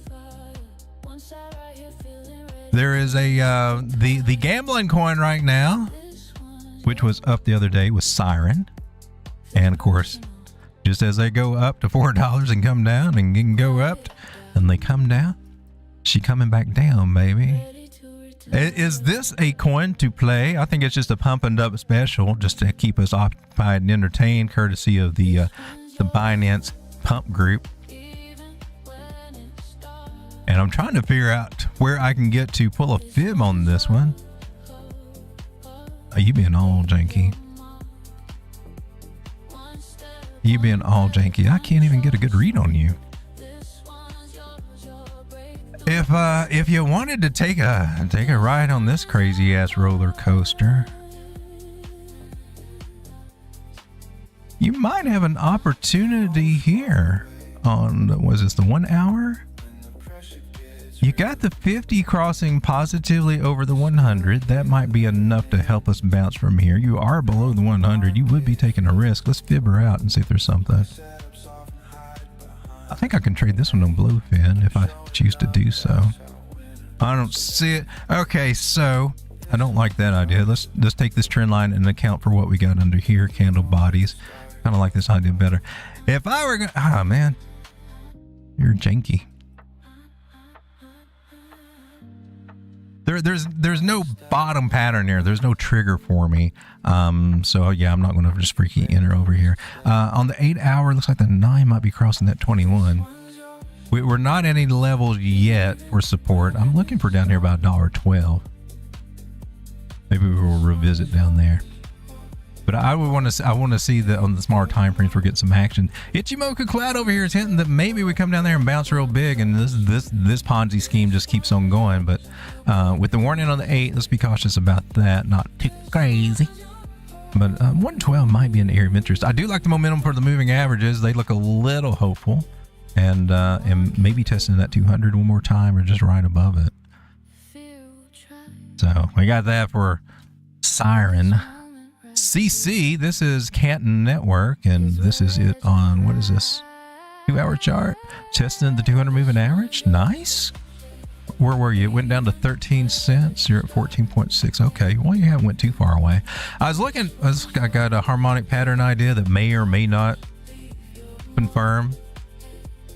there is a the gambling coin right now, which was up the other day, was Siren. And of course, just as they go up to $4 and come down and can go up and they come down, she coming back down, baby. Is this a coin to play? I think it's just a pump and up special just to keep us occupied and entertained, courtesy of the Binance pump group. And I'm trying to figure out where I can get to pull a fib on this one. You being all janky. You being all janky. I can't even get a good read on you. If you wanted to take a ride on this crazy ass roller coaster, you might have an opportunity here on, was this the 1 hour? You got the 50 crossing positively over the 100. That might be enough to help us bounce from here. You are below the 100. You would be taking a risk. Let's fib her out and see if there's something. I think I can trade this one on Bluefin if I choose to do so. I don't see it. Okay, so I don't like that idea. Let's take this trend line and account for what we got under here. Candle bodies. Kind of like this idea better. If I were going, ah man, you're janky. There's no bottom pattern here. There's no trigger for me. So yeah, I'm not going to just freaky enter over here. On the 8 hour, looks like the 9 might be crossing that 21. We're not at any levels yet for support. I'm looking for down here about $1.12. Maybe we will revisit down there. But I want to see that on the smaller time frames we're getting some action. Ichimoku Cloud over here is hinting that maybe we come down there and bounce real big, and this Ponzi scheme just keeps on going. But with the warning on the 8, let's be cautious about that. Not too crazy. But 112 might be an area of interest. I do like the momentum for the moving averages. They look a little hopeful, and maybe testing that 200 one more time or just right above it. So we got that for Siren. CC, this is Canton Network, and this is it on, what is this, 2 hour chart, testing the 200 moving average. Nice. Where were you? It went down to 13 cents. You're at 14.6. Okay, well, you haven't went too far away. I got a harmonic pattern idea that may or may not confirm.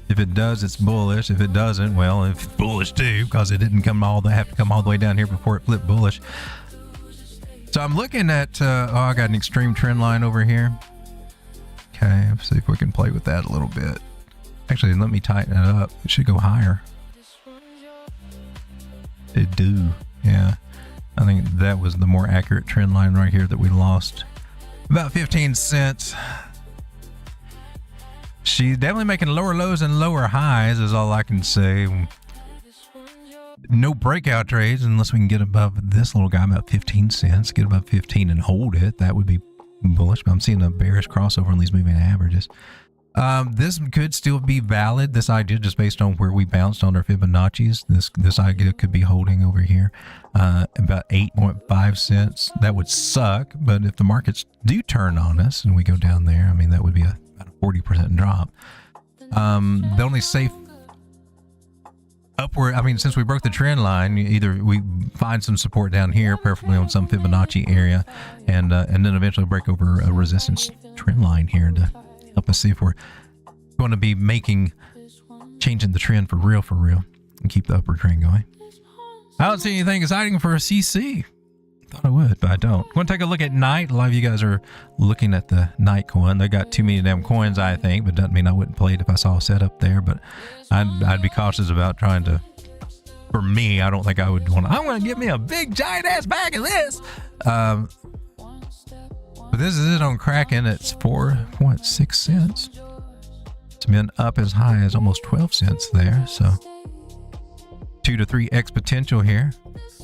If it does, it's bullish. If it doesn't, well, it's bullish too, because it didn't have to come all the way down here before it flipped bullish. So I'm looking at, I got an extreme trend line over here. Okay, let's see if we can play with that a little bit. Actually, let me tighten it up. It should go higher. It do, yeah. I think that was the more accurate trend line right here that we lost. About 15 cents. She's definitely making lower lows and lower highs is all I can say. No breakout trades unless we can get above this little guy, about 15 cents. Get above 15 and hold it. That would be bullish, but I'm seeing a bearish crossover on these moving averages. This could still be valid, this idea, just based on where we bounced on our Fibonacci's. This idea could be holding over here, about 8.5 cents. That would suck, but if the markets do turn on us and we go down there, I mean, that would be about a 40% drop. The only safe upward, I mean, since we broke the trend line, either we find some support down here, preferably on some Fibonacci area, and then eventually break over a resistance trend line here to help us see if we're going to be changing the trend for real, and keep the upward trend going. I don't see anything exciting for a CC. Thought I would, but I don't. Want to take a look at Kite? A lot of you guys are looking at the Kite coin. They got too many damn coins, I think, but doesn't mean I wouldn't play it if I saw a setup there. But I'd be cautious about trying to. For me, I don't think I would want to. I'm going to get me a big giant ass bag of this. But this is it on Kraken. It's 4.6 cents. It's been up as high as almost 12 cents there. So 2 to 3x potential here.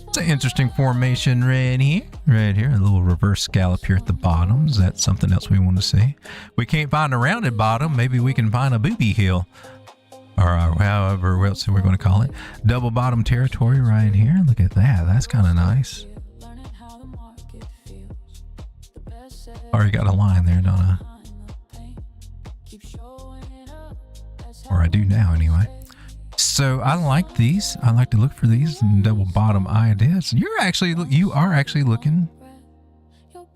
It's an interesting formation right here. A little reverse scallop here at the bottoms. That's something else we want to see. We can't find a rounded bottom. Maybe we can find a booby hill, or however else we're going to call it. Double bottom territory right here. Look at that. That's kind of nice. Already got a line there, don't I? Or I do now anyway. So I like these. I like to look for these double bottom ideas. You are actually looking.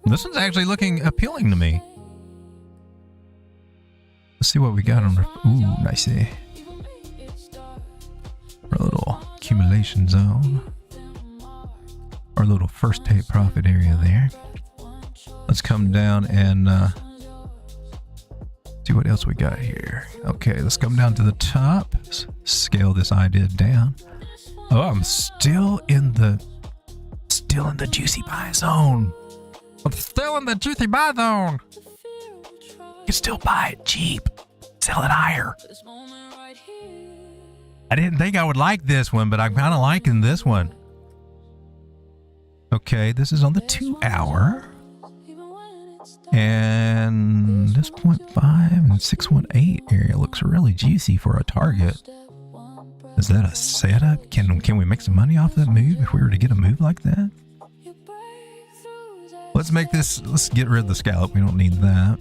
This one's actually looking appealing to me. Let's see what we got on our. Ooh, nice. Our little accumulation zone. Our little first take profit area there. Let's come down and see what else we got here. Okay, let's come down to the top. Scale this idea down. Oh, I'm still in the juicy buy zone. I'm still in the juicy buy zone. You can still buy it cheap. Sell it higher. I didn't think I would like this one, but I'm kind of liking this one. Okay, this is on the 2 hour. And this 0.5 and 618 area looks really juicy for a target. Is that a setup? Can we make some money off that move if we were to get a move like that? Let's get rid of the scallop. We don't need that.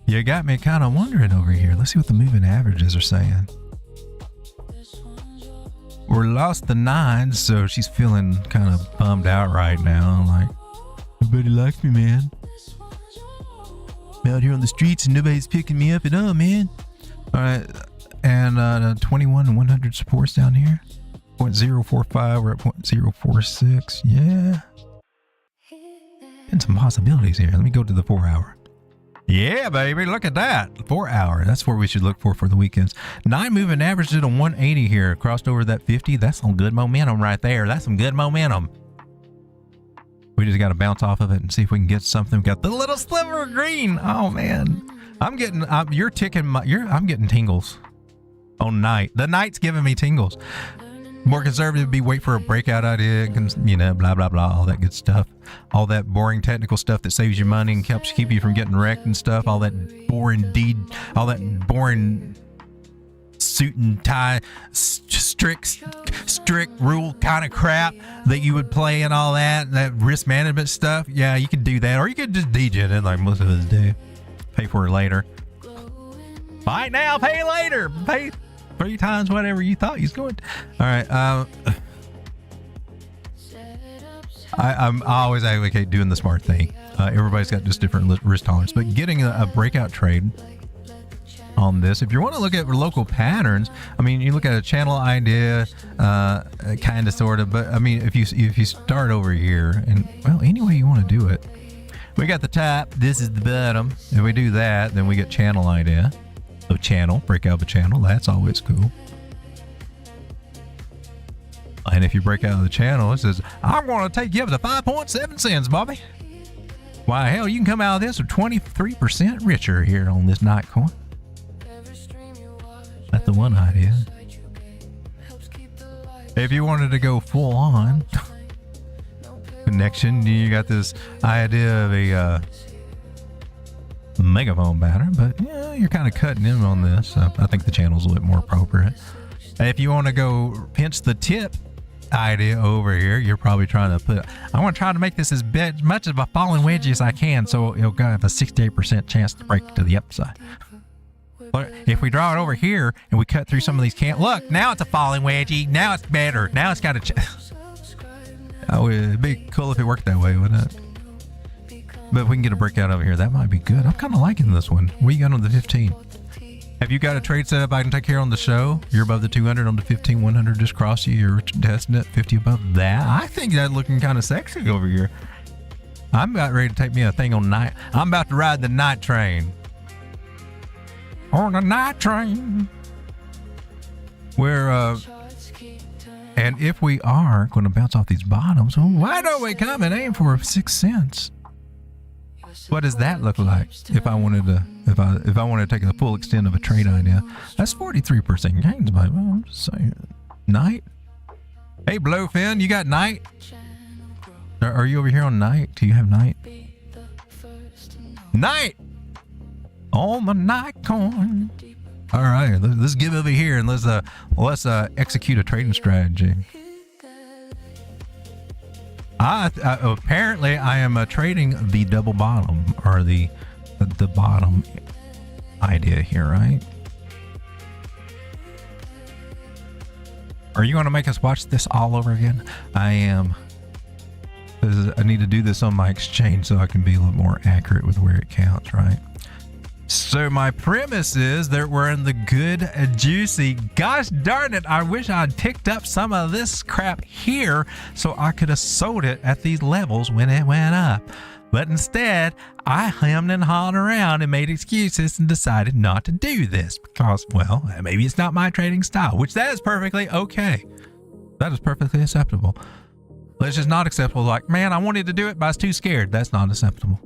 You got me kind of wondering over here. Let's see what the moving averages are saying. We're lost the 9, so she's feeling kind of bummed out right now. Like, nobody likes me, man. I'm out here on the streets and nobody's picking me up at all, man. All right, And 21 and 100 supports down here. 0.045, we're at 0.046. Yeah. And some possibilities here. Let me go to the 4 hour. Yeah, baby, look at that. 4 hour. That's where we should look for the weekends. 9 moving average did a 180 here. Crossed over that 50. That's some good momentum right there. That's some good momentum. We just got to bounce off of it and see if we can get something. We got the little sliver of green. Oh man, I'm getting tingles on night. The night's giving me tingles. More conservative would be wait for a breakout idea, you know, blah blah blah, all that good stuff, all that boring technical stuff that saves you money and helps keep you from getting wrecked and stuff, all that boring suit and tie, strict rule kind of crap that you would play and all that risk management stuff. Yeah, you could do that, or you could just DJ it like most of us do. Pay for it later. Buy now, pay later. Pay 3 times whatever you thought you was going to. All right. I always advocate doing the smart thing. Everybody's got just different risk tolerance, but getting a breakout trade on this, if you want to look at local patterns, I mean, you look at a channel idea, kind of, sort of, but I mean, if you start over here, and well, any way you want to do it, we got the top, this is the bottom. If we do that, then we get channel idea. So channel, break out of a channel, that's always cool. And if you break out of the channel, it says, I'm going to take you up to 5.7 cents, Bobby. Why, hell, you can come out of this with 23% richer here on this night coin. That's the one idea. If you wanted to go full on connection, you got this idea of a megaphone pattern, but yeah, you're kind of cutting in on this. I think the channel's a little bit more appropriate. If you want to go pinch the tip idea over here, you're probably trying to put, I want to try to make this as much of a falling wedge as I can, so it'll have a 68% chance to break to the upside. But if we draw it over here and we cut through some of these look, now it's a falling wedgie. Now it's better. Now it's got a oh, it'd be cool if it worked that way, wouldn't it? But if we can get a breakout over here, that might be good. I'm kind of liking this one. What you got on the 15? Have you got a trade set up I can take care on the show? You're above the 200 on the 15, 100 just cross you. You're testing it, 50 above that. I think that's looking kind of sexy over here. I'm about ready to take me a thing on night. I'm about to ride the night train. On the night train. We're, and if we are going to bounce off these bottoms, well, why don't we come and aim for 6 cents? What does that look like if I wanted to, if I want to take a full extent of a trade idea? That's 43% gains, but well, I'm just saying. Night? Hey, Blowfin, you got night? Are you over here on night? Do you have night? Night! On the night coin. All right, let's get over here and let's execute a trading strategy. Apparently I am trading the double bottom, or the bottom idea here, right? Are you going to make us watch this all over again? I am. I need to do this on my exchange so I can be a little more accurate with where it counts, right? So my premise is that we're in the good, juicy, gosh darn it, I wish I'd picked up some of this crap here so I could have sold it at these levels when it went up. But instead, I hemmed and hawed around and made excuses and decided not to do this because, well, maybe it's not my trading style, which that is perfectly okay. That is perfectly acceptable. But it's just not acceptable. Like, man, I wanted to do it, but I was too scared. That's not acceptable.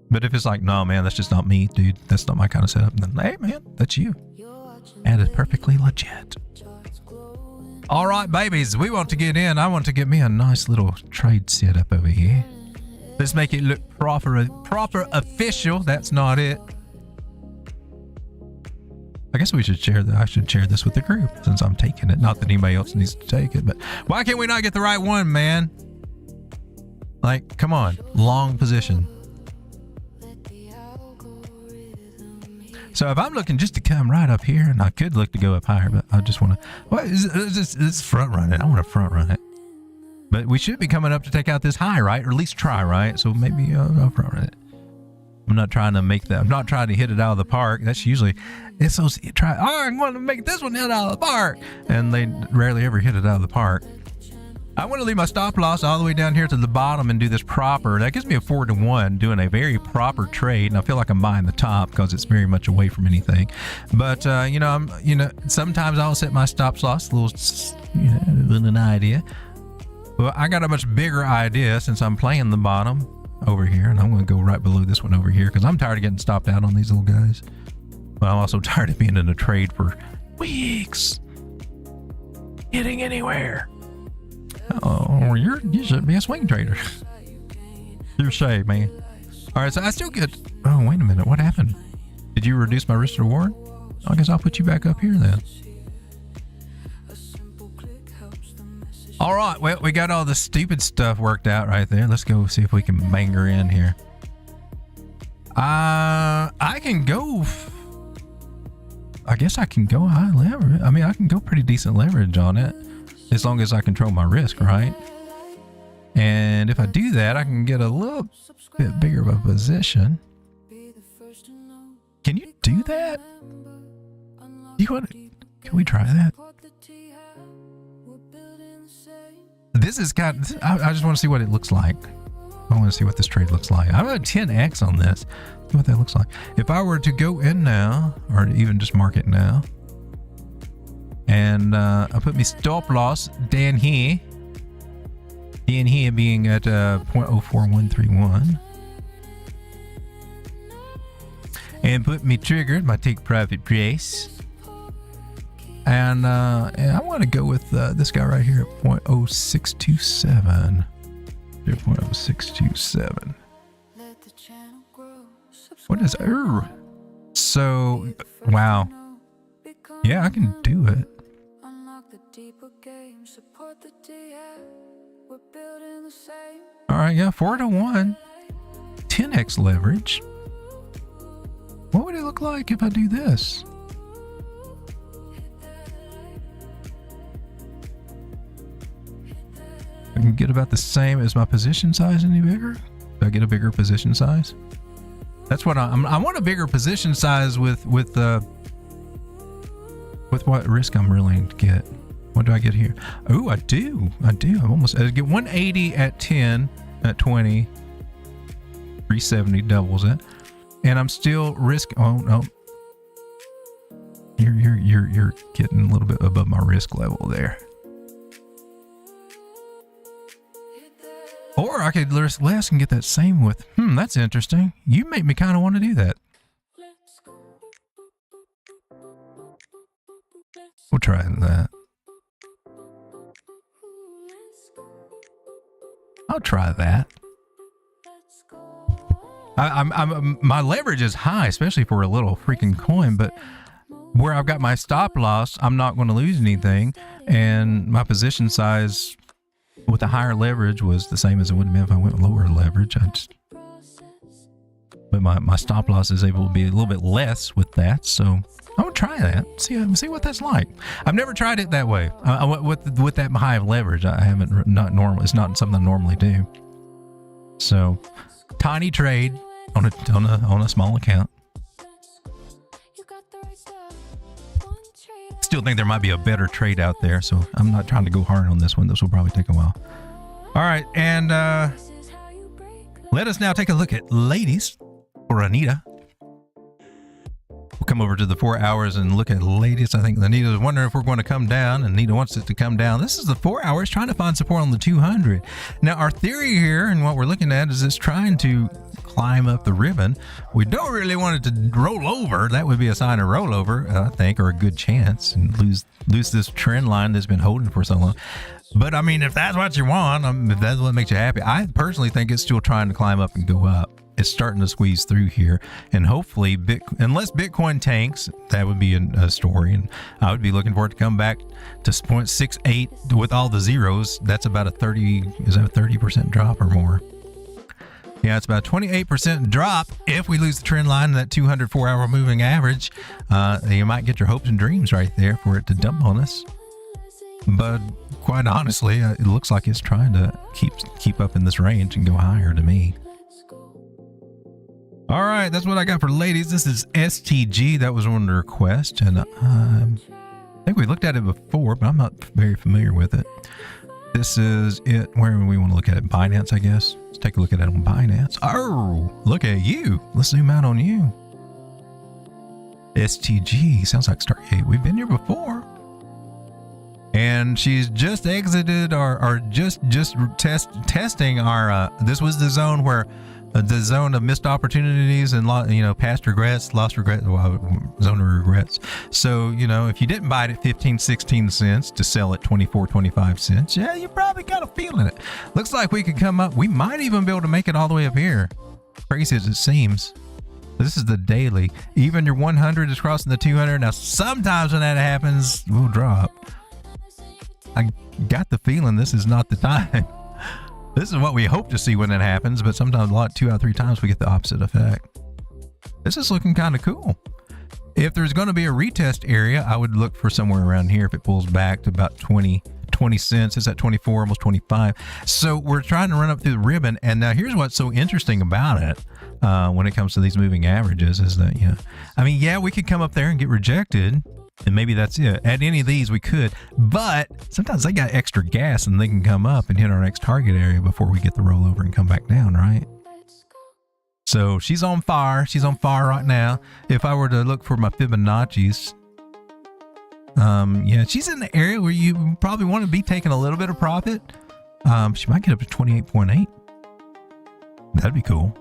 But if it's like, no, man, that's just not me, dude. That's not my kind of setup. Then, hey, man, that's you. And it's perfectly legit. All right, babies, we want to get in. I want to get me a nice little trade set up over here. Let's make it look proper official. That's not it. I guess we should share that. I should share this with the group since I'm taking it. Not that anybody else needs to take it, but why can't we not get the right one, man? Like, come on, long position. So if I'm looking just to come right up here, and I could look to go up higher, but I just want to, well, it's front run it. I want to front run it. But we should be coming up to take out this high, right? Or at least try, right? So maybe I'll front run it. I'm not trying to make that. I'm not trying to hit it out of the park. That's usually it's those try. Oh, I'm going to make this one hit out of the park, and they rarely ever hit it out of the park. I want to leave my stop loss all the way down here to the bottom and do this proper. That gives me a 4-to-1, doing a very proper trade, and I feel like I'm buying the top because it's very much away from anything. But sometimes I'll set my stop loss a little, with an idea. Well, I got a much bigger idea since I'm playing the bottom over here, and I'm going to go right below this one over here because I'm tired of getting stopped out on these little guys. But I'm also tired of being in a trade for weeks, getting anywhere. Oh, you should be a swing trader. You're shay, man. All right, so I still get. Oh, wait a minute. What happened? Did you reduce my risk reward? I guess I'll put you back up here then. All right. Well, we got all the stupid stuff worked out right there. Let's go see if we can bang her in here. I can go. I guess I can go high leverage. I mean, I can go pretty decent leverage on it. As long as I control my risk, right? And if I do that, I can get a little bit bigger of a position. Can you do that? Can we try that? This is I just want to see what it looks like. I want to see what this trade looks like. I'm at 10x on this. See what that looks like. If I were to go in now, or even just mark it now, and I put my stop loss down here. Down here being at 0.04131. And put me triggered, my take profit price. And I want to go with this guy right here at 0.0627. 0.0627. What is so wow. Yeah, I can do it. All right, yeah, 4-to-1, 10x leverage. What would it look like if I do this? I can get about the same as my position size. Any bigger? Do I get a bigger position size? That's what I want a bigger position size with what risk I'm willing to get. What do I get here? Oh, I do. I get 180 at 10, at 20, 370 doubles it, and I'm still risk. Oh no, you're getting a little bit above my risk level there. Or I could risk less and get that same with. That's interesting. You make me kind of want to do that. We'll try that. I'll try that. My leverage is high, especially for a little freaking coin, but where I've got my stop loss, I'm not going to lose anything, and my position size with the higher leverage was the same as it would have been if I went lower leverage. But my stop loss is able to be a little bit less with that, so I'm gonna try that. See what that's like. I've never tried it that way. With that high of leverage, I haven't. Not normal. It's not something I normally do. So, tiny trade on a small account. Still think there might be a better trade out there, so I'm not trying to go hard on this one. This will probably take a while. All right, and let us now take a look at ladies or Anita. We'll come over to the 4 hours and look at ladies. I think Anita is wondering if we're going to come down, and Anita wants it to come down. This is the 4 hours trying to find support on the 200. Now, our theory here and what we're looking at is it's trying to climb up the ribbon. We don't really want it to roll over. That would be a sign of rollover, I think, or a good chance, and lose this trend line that's been holding for so long. But I mean, if that's what you want, if that's what makes you happy, I personally think it's still trying to climb up and go up. It's starting to squeeze through here, and hopefully, unless Bitcoin tanks, that would be a story, and I would be looking for it to come back to 0.68 with all the zeros. That's about a 30% drop or more. Yeah, it's about a 28% drop if we lose the trend line in that 200 4-hour moving average. You might get your hopes and dreams right there for it to dump on us. But quite honestly, it looks like it's trying to keep up in this range and go higher to me. All right, that's what I got for ladies. This is STG. That was one of the requests, and I think we looked at it before, but I'm not very familiar with it. This is it. Where do we want to look at it? Binance, I guess. Let's take a look at it on Binance. Oh, look at you. Let's zoom out on you. STG sounds like Stargate. We've been here before. And she's just exited or just testing our. This was the zone where. The zone of missed opportunities and past regrets, lost regrets, zone of regrets. So if you didn't buy it at 15-16 cents to sell at 24-25 cents, yeah, you probably got a feeling it. Looks like we could come up. We might even be able to make it all the way up here. Crazy as it seems. This is the daily. Even your 100 is crossing the 200. Now sometimes when that happens, we'll drop. I got the feeling this is not the time. This is what we hope to see when it happens, but sometimes 2 out of 3 times we get the opposite effect. This is looking kind of cool. If there's going to be a retest area, I would look for somewhere around here if it pulls back to about 20 cents. It's at 24, almost 25. So we're trying to run up through the ribbon. And now here's what's so interesting about it when it comes to these moving averages is that, we could come up there and get rejected. And maybe that's it. At any of these, we could. But sometimes they got extra gas and they can come up and hit our next target area before we get the rollover and come back down, right? So she's on fire. She's on fire right now. If I were to look for my Fibonacci's, she's in the area where you probably want to be taking a little bit of profit. She might get up to 28.8. That'd be cool.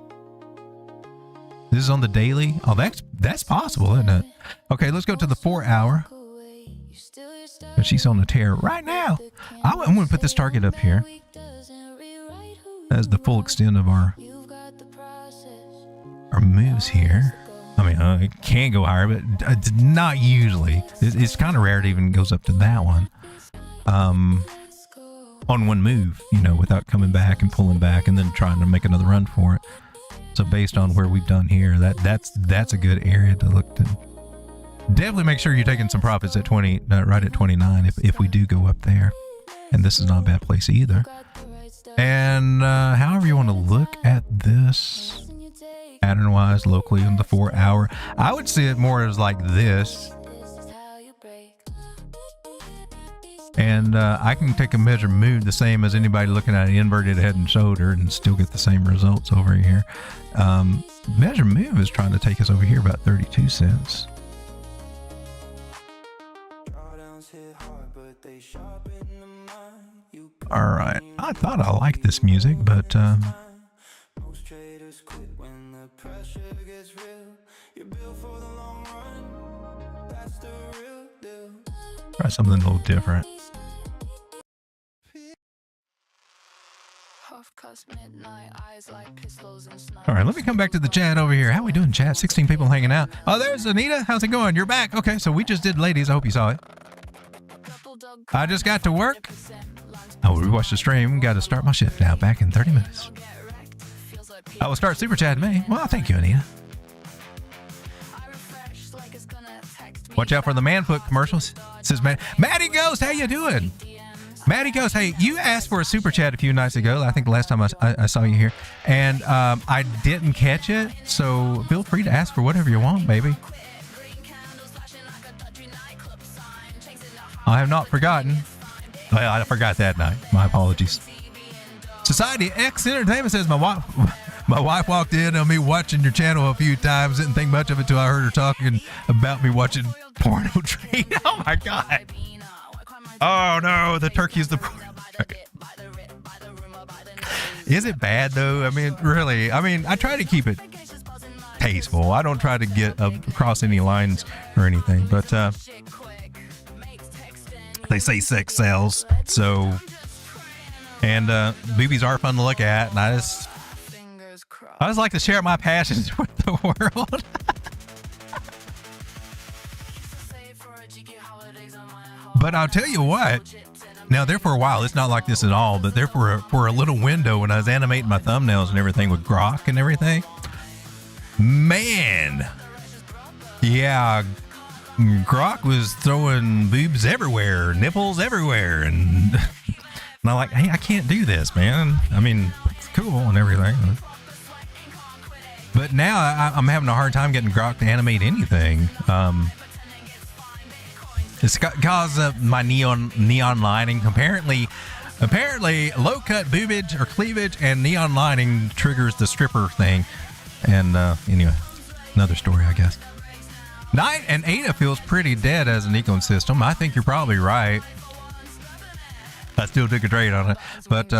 This is on the daily. Oh, that's possible, isn't it? Okay, let's go to the 4 hour. But she's on the tear right now. I'm going to put this target up here. That's the full extent of our moves here. It can go higher, but not usually. It's kind of rare it even goes up to that one. On one move, without coming back and pulling back and then trying to make another run for it. So based on where we've done here, that's a good area to look to. Definitely make sure you're taking some profits at right at 29 if we do go up there. And this is not a bad place either. And however you want to look at this pattern-wise locally in the 4 hour, I would see it more as like this. And I can take a measure move the same as anybody looking at an inverted head and shoulder and still get the same results over here. Measure move is trying to take us over here about 32 cents. All right. I thought I liked this music, but try something a little different. All right, let me come back to the chat over here. How we doing, chat? 16 people hanging out. Oh, there's Anita. How's it going? You're back. Okay, so we just did ladies. I hope you saw it. I just got to work. I will rewatch the stream. Got to start my shift now. Back in 30 minutes. I will start super chatting me. Well, thank you, Anita. Watch out for the man foot commercials. It says Maddie Ghost, how you doing? Maddie Ghost, hey, you asked for a super chat a few nights ago. I think the last time I saw you here, and I didn't catch it. So feel free to ask for whatever you want, baby. I have not forgotten. Well, I forgot that night. My apologies. Society X Entertainment says my wife walked in on me watching your channel a few times. Didn't think much of it till I heard her talking about me watching porno train. Oh my god. Oh no, the turkey is the porno train. Is it bad though? I mean, really? I mean, I try to keep it tasteful. I don't try to get across any lines or anything, but they say sex sells, so. And boobies are fun to look at, and I just like to share my passions with the world. But I'll tell you what. Now, there for a while, it's not like this at all, but there for a little window when I was animating my thumbnails and everything with Grok and everything. Man, yeah, Grok was throwing boobs everywhere, nipples everywhere, and I'm like, hey, I can't do this, man. I mean, it's cool and everything. But now I'm having a hard time getting Grok to animate anything. It's because of my neon lining. Apparently low cut boobage or cleavage and neon lining triggers the stripper thing. And anyway, another story, I guess. Knight and Ada feels pretty dead as an ecosystem. I think you're probably right. I still took a trade on it, but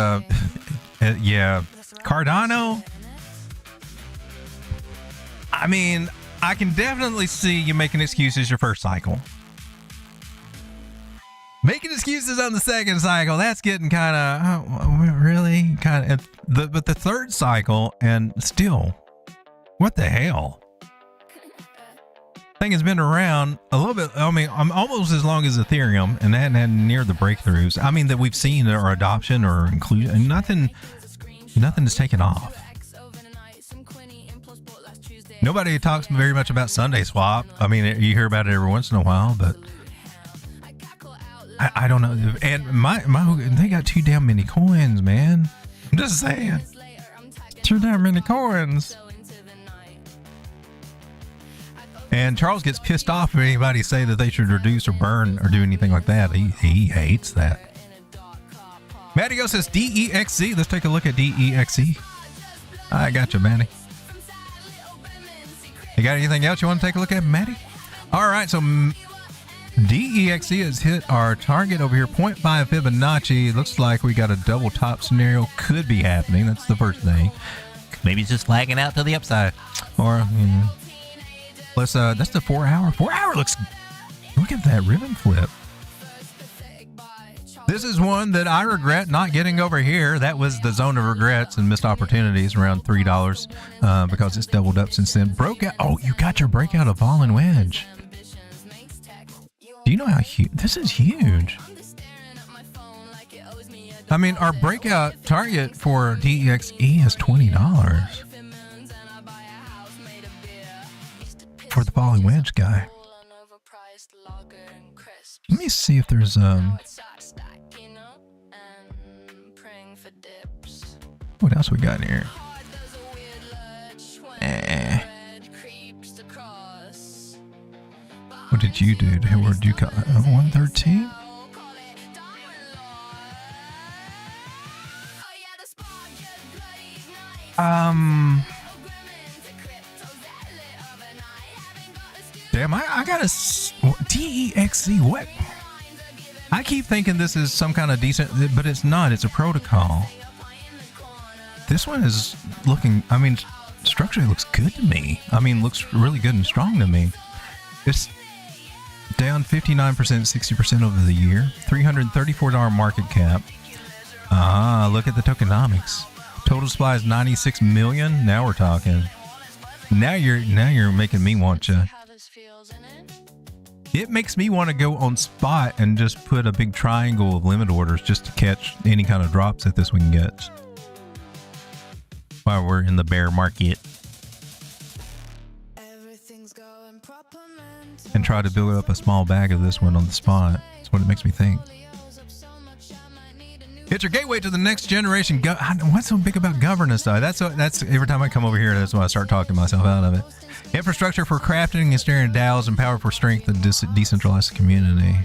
yeah, Cardano. I mean, I can definitely see you making excuses your first cycle. Making excuses on the second cycle, that's getting kind of really kind of. But the third cycle, and still, what the hell? Thing has been around a little bit. I mean, I'm almost as long as Ethereum, and that had near the breakthroughs. I mean, that we've seen or adoption or inclusion. Nothing has taken off. Nobody talks very much about Sunday Swap. I mean, you hear about it every once in a while, but I don't know. And they got too damn many coins, man. I'm just saying, too damn many coins. And Charles gets pissed off if anybody say that they should reduce or burn or do anything like that. He hates that. Matty says DEXC. Let's take a look at DEXC. I got you, Matty. You got anything else you want to take a look at, Matty? All right, so DEXC has hit our target over here, 0.5 Fibonacci. Looks like we got a double top scenario. Could be happening. That's the first thing. Maybe it's just lagging out to the upside. Or, let's, that's the 4 hour. 4 hour looks, look at that ribbon flip. This is one that I regret not getting over here. That was the zone of regrets and missed opportunities around $3 because it's doubled up since then. Breakout. Oh, you got your breakout of Fallen Wedge. Do you know how huge? This is huge. I mean, our breakout target for DEXE is $20 for the Fallen Wedge guy. Let me see if there's what else we got here? What did you do? Where did you cut? 113? Damn, I gotta DEXC. What? I keep thinking this is some kind of decent, but it's not. It's a protocol. This one is looking, I mean, structurally looks good to me. I mean, looks really good and strong to me. It's down 59%, 60% over the year. $334 market cap. Look at the tokenomics. Total supply is 96 million. Now we're talking. Now you're making me want you. It makes me want to go on spot and just put a big triangle of limit orders just to catch any kind of drops that this one gets while we're in the bear market, and try to build up a small bag of this one on the spot. That's what it makes me think. It's your gateway to the next generation. What's so big about governance, though? That's every time I come over here, that's when I start talking myself out of it. Infrastructure for crafting and steering DAOs and power for strength and decentralized community.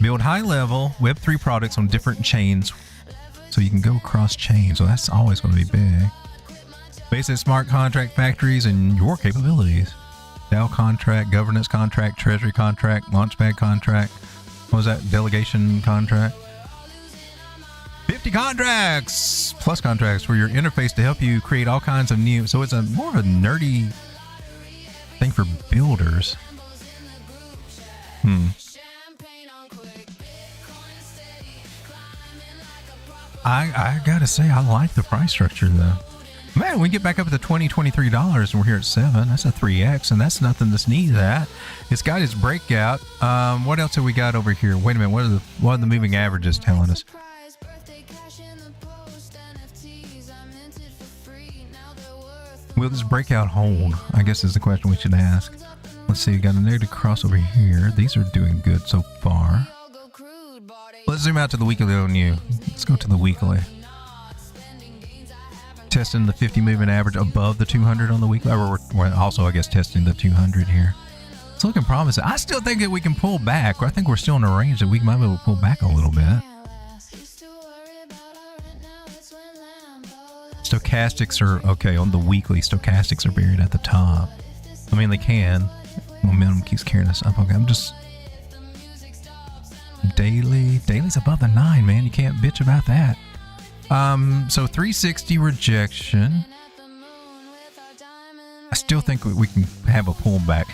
Build high-level Web3 products on different chains so you can go across chains. So that's always going to be big. Basic smart contract factories and your capabilities. DAO contract, governance contract, treasury contract, launchpad contract. What was that? Delegation contract. 50 contracts plus contracts for your interface to help you create all kinds of new. So it's a more of a nerdy thing for builders. I gotta say, I like the price structure though. Man, we get back up to $23 and we're here at 7. That's a 3x, and that's nothing to sneeze at. It's got its breakout. What else have we got over here? Wait a minute. What are the moving averages telling us? Will this breakout hold? I guess is the question we should ask. Let's see. We got a negative cross over here. These are doing good so far. Let's zoom out to the weekly on you. Let's go to the weekly. testing the 50 moving average above the 200 on the weekly. We're also, I guess, testing the 200 here. It's looking promising. I still think that we can pull back. I think we're still in a range that we might be able to pull back a little bit. Stochastics are okay on the weekly. Stochastics are buried at the top. I mean, they can. Momentum keeps carrying us up. Okay, I'm just daily's above the 9, man. You can't bitch about that. So 360 rejection. I still think we can have a pullback.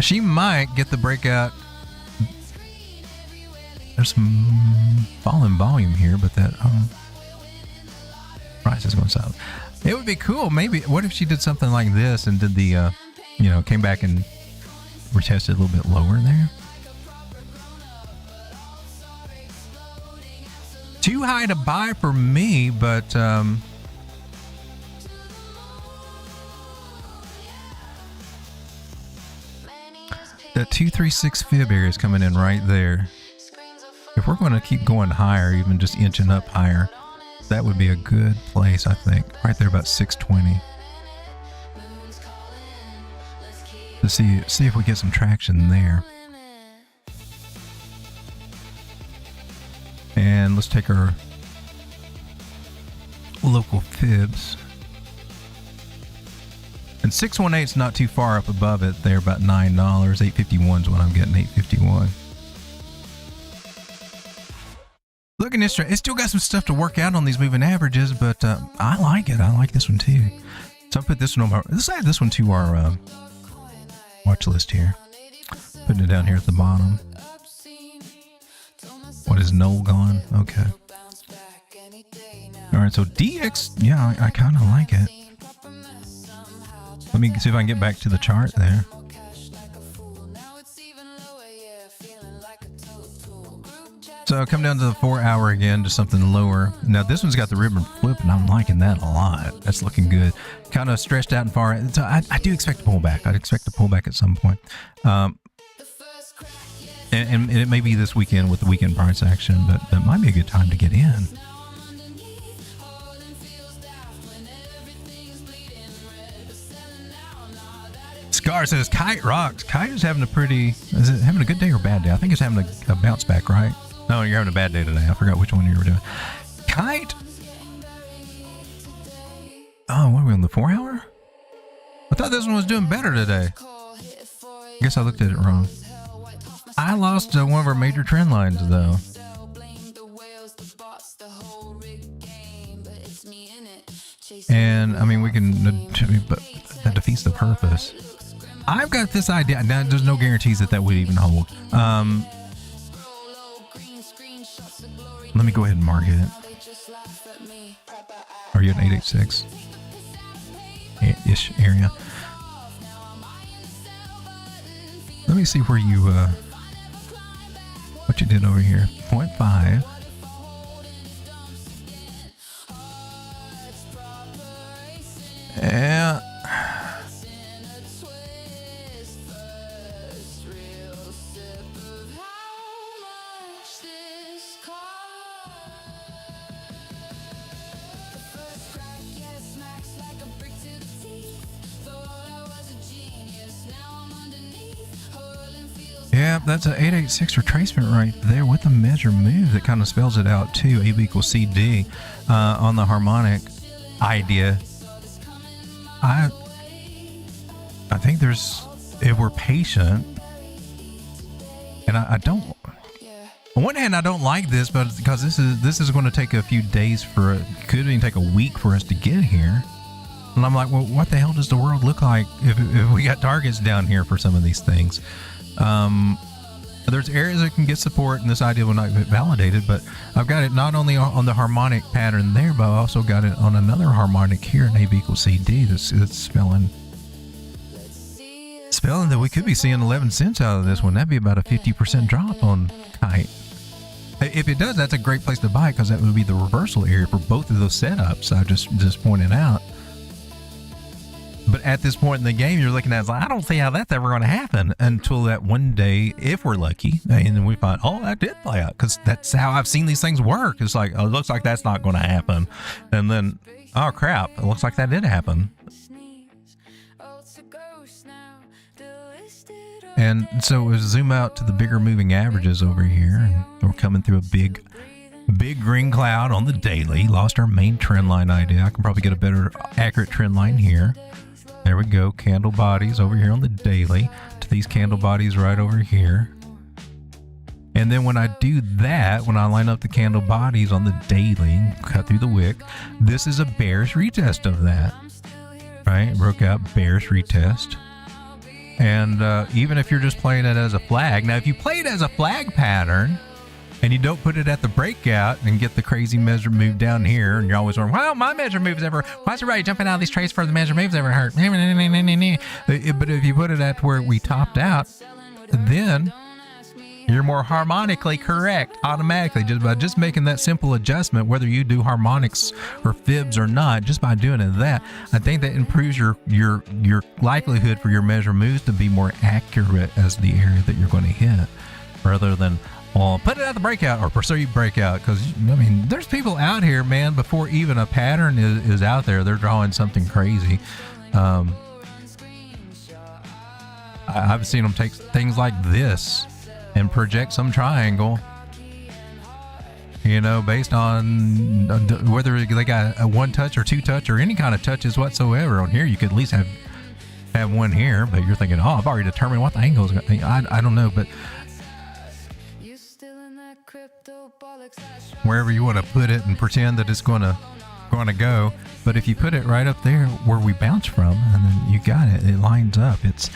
She might get the breakout. There's some falling volume here, but that price is going south. It would be cool. Maybe what if she did something like this and did the came back and retested a little bit lower there. Too high to buy for me, but that 236 fib area is coming in right there. If we're going to keep going higher, even just inching up higher, that would be a good place, I think. Right there, about 620. To see if we get some traction there. And let's take our local fibs. And 618 is not too far up above it. They're about $9. 851 is what I'm getting. 851. Looking this, it's still got some stuff to work out on these moving averages, but I like it. I like this one too. So I put this one on my. Let's add this one to our watch list here. Putting it down here at the bottom. What is Null gone? Okay. All right. So DX, yeah, I kind of like it. Let me see if I can get back to the chart there. So come down to the 4 hour again, just something lower. Now this one's got the ribbon flip, and I'm liking that a lot. That's looking good. Kind of stretched out and far. So I do expect to pull back. I'd expect to pull back at some point. And it may be this weekend with the weekend price action, but that might be a good time to get in. Scar says Kite rocks. Kite is having a good day or a bad day? I think it's having a bounce back, right? No, you're having a bad day today. I forgot which one you were doing. Kite. Oh, what are we on, the 4 hour? I thought this one was doing better today. I guess I looked at it wrong. I lost one of our major trend lines though. And I mean, but that defeats the purpose. I've got this idea. Now, there's no guarantees that would even hold. Let me go ahead and mark it. Are you at 886 ish area? Let me see where you what you did over here. 0.5. Yeah. Yeah, that's an 886 retracement right there with a measure move that kind of spells it out too. AB equals CD on the harmonic idea. I think if we're patient, and I don't. On one hand, I don't like this, but because this is going to take a few days could even take a week for us to get here. And I'm like, well, what the hell does the world look like if we got targets down here for some of these things? There's areas that can get support, and this idea will not get validated, but I've got it not only on the harmonic pattern there, but I also got it on another harmonic here in AB equals CD that's spelling that we could be seeing 11 cents out of this one. That'd be about a 50% drop on Kite. If it does, that's a great place to buy it, because that would be the reversal area for both of those setups I just pointed out. But at this point in the game, you're looking at it like, I don't see how that's ever going to happen until that one day, if we're lucky, and then we find, oh, that did play out, because that's how I've seen these things work. It's like, oh, it looks like that's not going to happen. And then Oh crap, it looks like that did happen. And so we zoom out to the bigger moving averages over here, and we're coming through a big green cloud on the daily. Lost our main trend line idea. I can probably get a better accurate trend line here. There we go, candle bodies over here on the daily to these candle bodies right over here. And then when I do that, when I line up the candle bodies on the daily, cut through the wick, this is a bearish retest of that, right? Broke out bearish retest. And even if you're just playing it as a flag, now if you play it as a flag pattern and you don't put it at the breakout and get the crazy measure move down here, and you're always wondering, well, my measure moves ever, why is everybody jumping out of these trades for the measure moves ever hurt? But if you put it at where we topped out, then you're more harmonically correct automatically just by just making that simple adjustment, whether you do harmonics or fibs or not. Just by doing it that, I think that improves your likelihood for your measure moves to be more accurate as the area that you're going to hit, rather than put it at the breakout or pursue breakout. Because I mean, there's people out here, man, before even a pattern is out there, they're drawing something crazy. I've seen them take things like this and project some triangle, you know, based on whether they got a one touch or two touch or any kind of touches whatsoever. On here, you could at least have one here, but you're thinking, oh, I've already determined what the angle is. I don't know, but wherever you want to put it and pretend that it's going to go. But if you put it right up there where we bounce from, and then you got it, it lines up. It's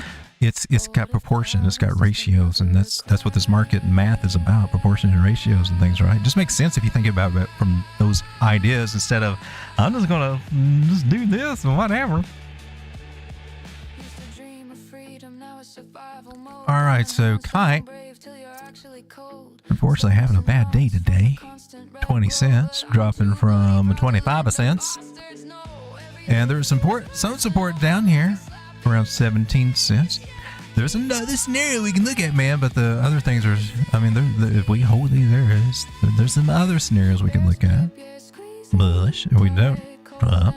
got proportion, it's got ratios, and that's what this market math is about, proportion and ratios and things, right? It just makes sense if you think about it from those ideas instead of, I'm just gonna just do this and whatever. All right, so Kite, unfortunately having a bad day today. 20 cents, dropping from 25 cents. And there's some support down here, around 17 cents. There's another scenario we can look at, man, but the other things are, I mean, if we hold these, there's some other scenarios we can look at. Bullish, if we don't, up.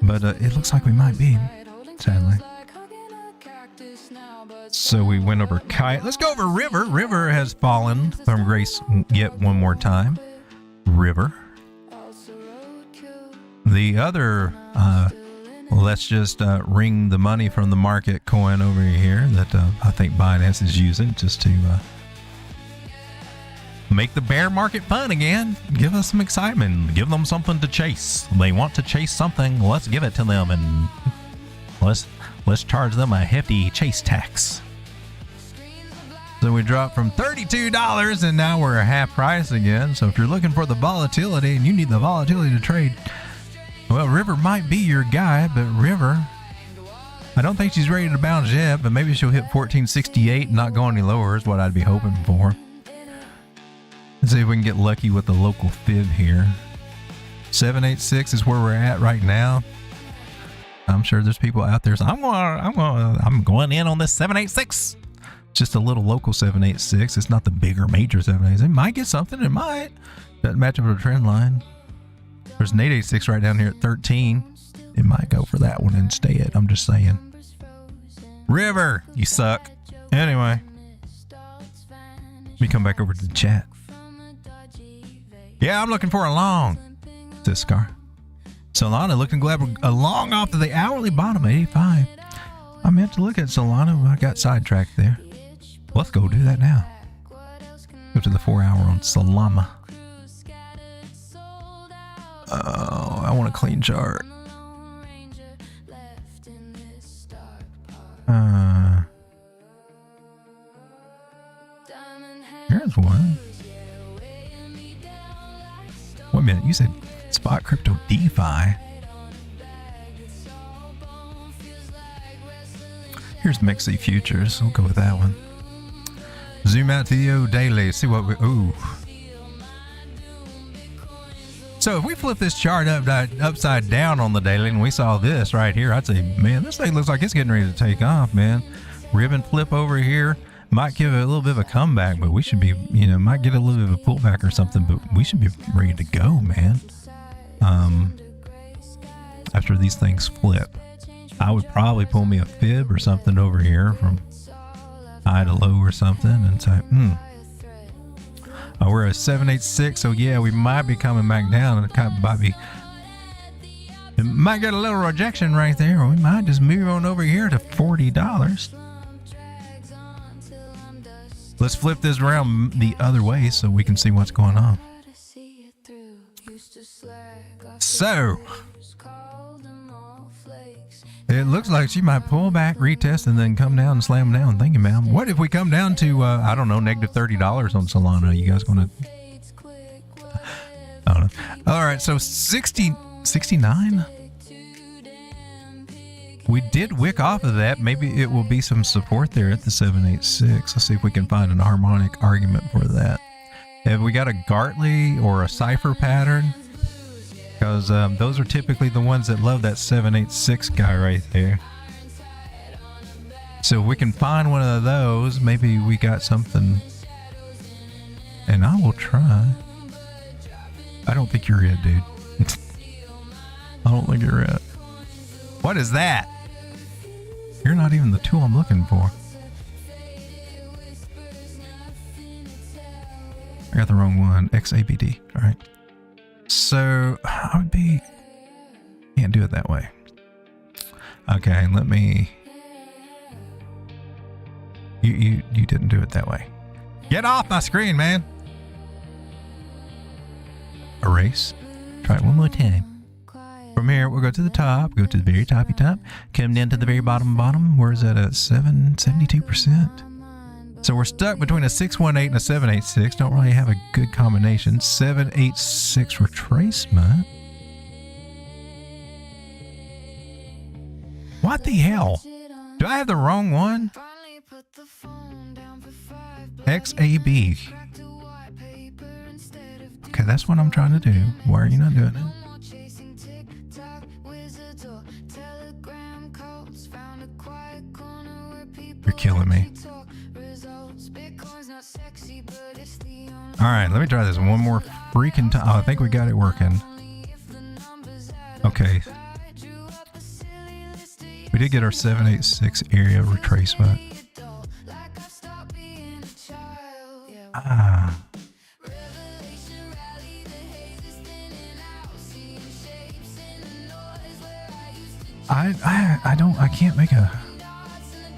But it looks like we might be, sadly. So we went over Kite. Let's go over River. River has fallen from grace yet one more time. River. The other, let's just wring the money from the market coin over here that I think Binance is using just to make the bear market fun again. Give us some excitement. Give them something to chase. They want to chase something. Let's give it to them, and let's charge them a hefty chase tax. So we dropped from $32 and now we're a half price again. So if you're looking for the volatility and you need the volatility to trade, well, River might be your guy, but River, I don't think she's ready to bounce yet, but maybe she'll hit 1468 and not go any lower is what I'd be hoping for. Let's see if we can get lucky with the local fib here. 786 is where we're at right now. I'm sure there's people out there. So I'm going in on this 786. Just a little local 786. It's not the bigger major 786. It might get something. It might. Doesn't match up with a trend line. There's an 886 right down here at 13. It might go for that one instead. I'm just saying. River, you suck. Anyway, let me come back over to the chat. Yeah, I'm looking for a long. This car. Solana looking glad we're a long off to the hourly bottom, 85. I meant to look at Solana, but I got sidetracked there. Let's go do that now. Go to the 4 hour on Solana. Oh, I want a clean chart. Here's one. Wait a minute, you said spot crypto DeFi. Here's Mexi futures. We'll go with that one. Zoom out to the daily. See what we. Ooh. So if we flip this chart upside down on the daily and we saw this right here, I'd say, man, this thing looks like it's getting ready to take off, man. Ribbon flip over here. Might give it a little bit of a comeback, but we should be, might get a little bit of a pullback or something, but we should be ready to go, man. after these things flip. I would probably pull me a fib or something over here from high to low or something and say, we're at 786, so yeah, we might be coming back down, and it might get a little rejection right there, or we might just move on over here to $40. Let's flip this around the other way so we can see what's going on. So it looks like she might pull back, retest, and then come down and slam down. Thinking, man, what if we come down to, I don't know, negative $30 on Solana? You guys going to... I don't know. All right, so 69? We did wick off of that. Maybe it will be some support there at the 786. Let's see if we can find an harmonic argument for that. Have we got a Gartley or a cipher pattern? Because those are typically the ones that love that 786 guy right there. So if we can find one of those, maybe we got something. And I will try. I don't think you're it, dude. I don't think you're it. What is that? You're not even the tool I'm looking for. I got the wrong one. XABD. All right. So I would be... Can't do it that way. Okay, let me... You didn't do it that way. Get off my screen, man. Erase. Try it one more time. From here, we'll go to the top, go to the very toppy top, come down to the very bottom. Where is that at? 72%. So we're stuck between a 618 and a 786. Don't really have a good combination. 786 retracement. What the hell? Do I have the wrong one? XAB. Okay, that's what I'm trying to do. Why are you not doing it? You're killing me. Alright, let me try this one more freaking time. Oh, I think we got it working. Okay. We did get our 786 area retracement. Ah. I can't make a...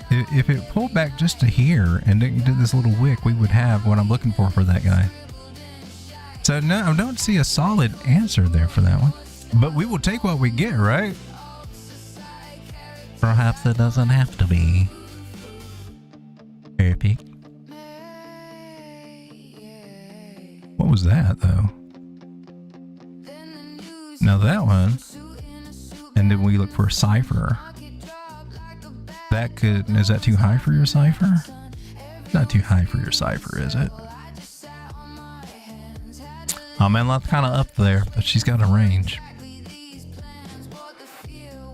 If it pulled back just to here and did this little wick, we would have what I'm looking for that guy. So no, I don't see a solid answer there for that one. But we will take what we get, right? Perhaps it doesn't have to be epic. What was that, though? Now that one, and then we look for a cipher. That could, is that too high for your cipher? Not too high for your cipher, is it? Oh man, that's kind of up there, but she's got a range.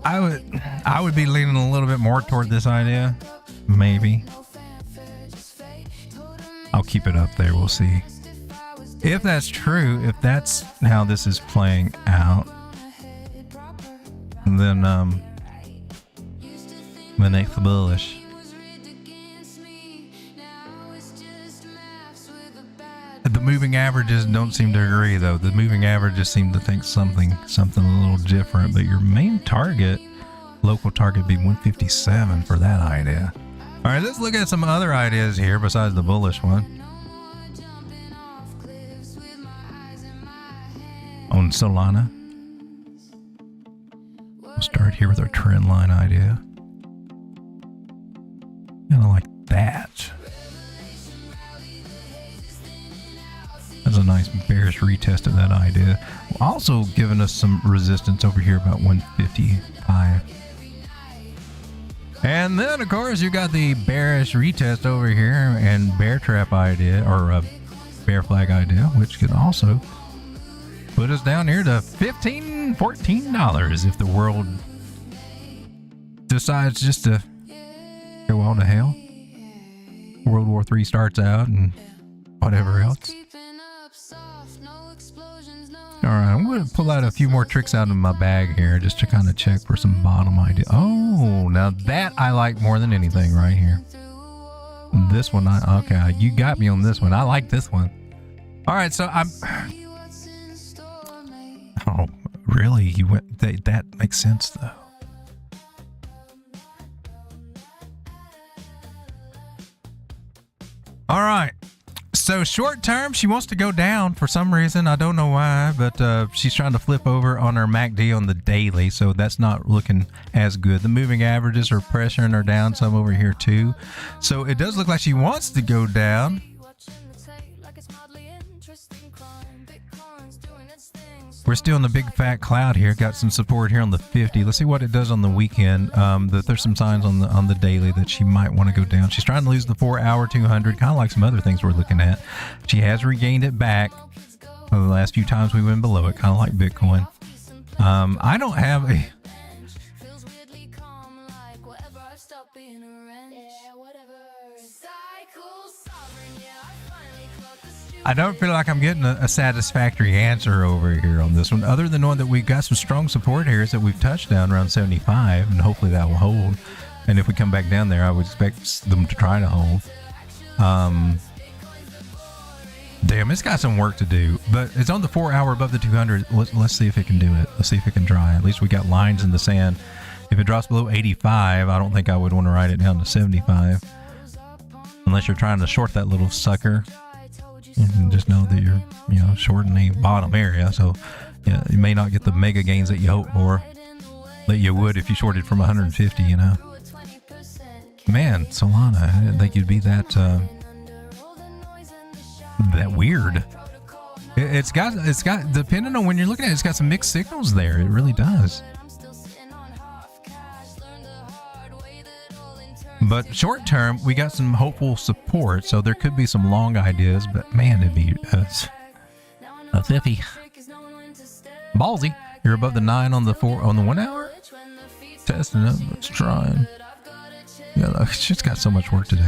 I would be leaning a little bit more toward this idea. Maybe. I'll keep it up there, we'll see. If that's true, if that's how this is playing out, then next bullish. The moving averages don't seem to agree, though. The moving averages seem to think something a little different. But your main target, local target, be 157 for that idea. All right, let's look at some other ideas here besides the bullish one. On Solana, we'll start here with our trend line idea. Kind of like that. That's a nice bearish retest of that idea. Also giving us some resistance over here about 155. And then of course you got the bearish retest over here and bear trap idea, or bear flag idea, which could also put us down here to $14 if the world decides just to go all to hell. World War III starts out and whatever else. All right, I'm going to pull out a few more tricks out of my bag here just to kind of check for some bottom idea. Oh, now that I like more than anything right here. This one, okay, you got me on this one. I like this one. All right, so I'm... Oh, really? You went... That makes sense, though. All right. So short term, she wants to go down for some reason. I don't know why, but she's trying to flip over on her MACD on the daily, so that's not looking as good. The moving averages are pressuring her down some over here too. So it does look like she wants to go down. We're still in the big fat cloud here. Got some support here on the 50. Let's see what it does on the weekend. There's some signs on the daily that she might want to go down. She's trying to lose the 4-hour 200, kind of like some other things we're looking at. She has regained it back the last few times we went below it, kind of like Bitcoin. I don't have a... I don't feel like I'm getting a satisfactory answer over here on this one, other than knowing that we've got some strong support here that we've touched down around 75, and hopefully that will hold. And if we come back down there, I would expect them to try to hold. Damn, it's got some work to do, but it's on the 4-hour above the 200. Let's see if it can do it. Let's see if it can try. At least we got lines in the sand. If it drops below 85, I don't think I would want to write it down to 75, unless you're trying to short that little sucker. And just know that you're, shorting the bottom area. So, you may not get the mega gains that you hope for, that you would if you shorted from 150. Man, Solana, I didn't think you'd be that weird. It's got depending on when you're looking at it, it's got some mixed signals there. It really does. But short term, we got some hopeful support, so there could be some long ideas. But man, it'd be that's iffy. Ballsy. You're above the 9 on the 1 hour. Testing it. Let's try. Yeah, she's got so much work to do.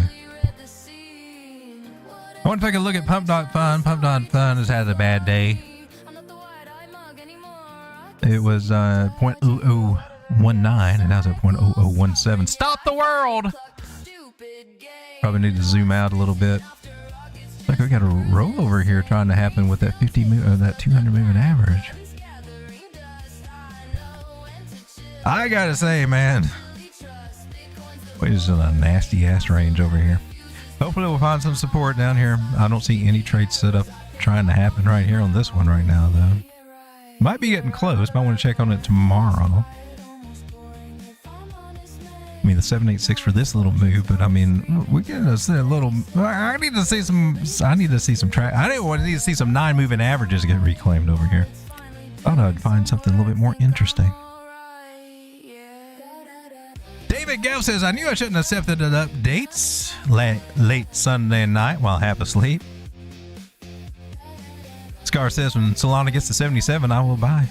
I want to take a look at Pump.Fun. Pump.Fun has had a bad day. It was 0.0019, and now it's at 0.0017. Stop the world! Probably need to zoom out a little bit. Looks like we got a rollover here trying to happen with that 200 moving average. I gotta say, man, we're just in a nasty ass range over here. Hopefully we'll find some support down here. I don't see any trades set up trying to happen right here on this one right now, though. Might be getting close. Might want to check on it tomorrow. I mean, the 786 for this little move, but I mean, we get a little. I need to see some. I need to see some track. I need to see some 9 moving averages get reclaimed over here. Thought I'd find something a little bit more interesting. David Gale says, I knew I shouldn't have accepted the updates late Sunday night while half asleep. Scar says, when Solana gets to 77, I will buy.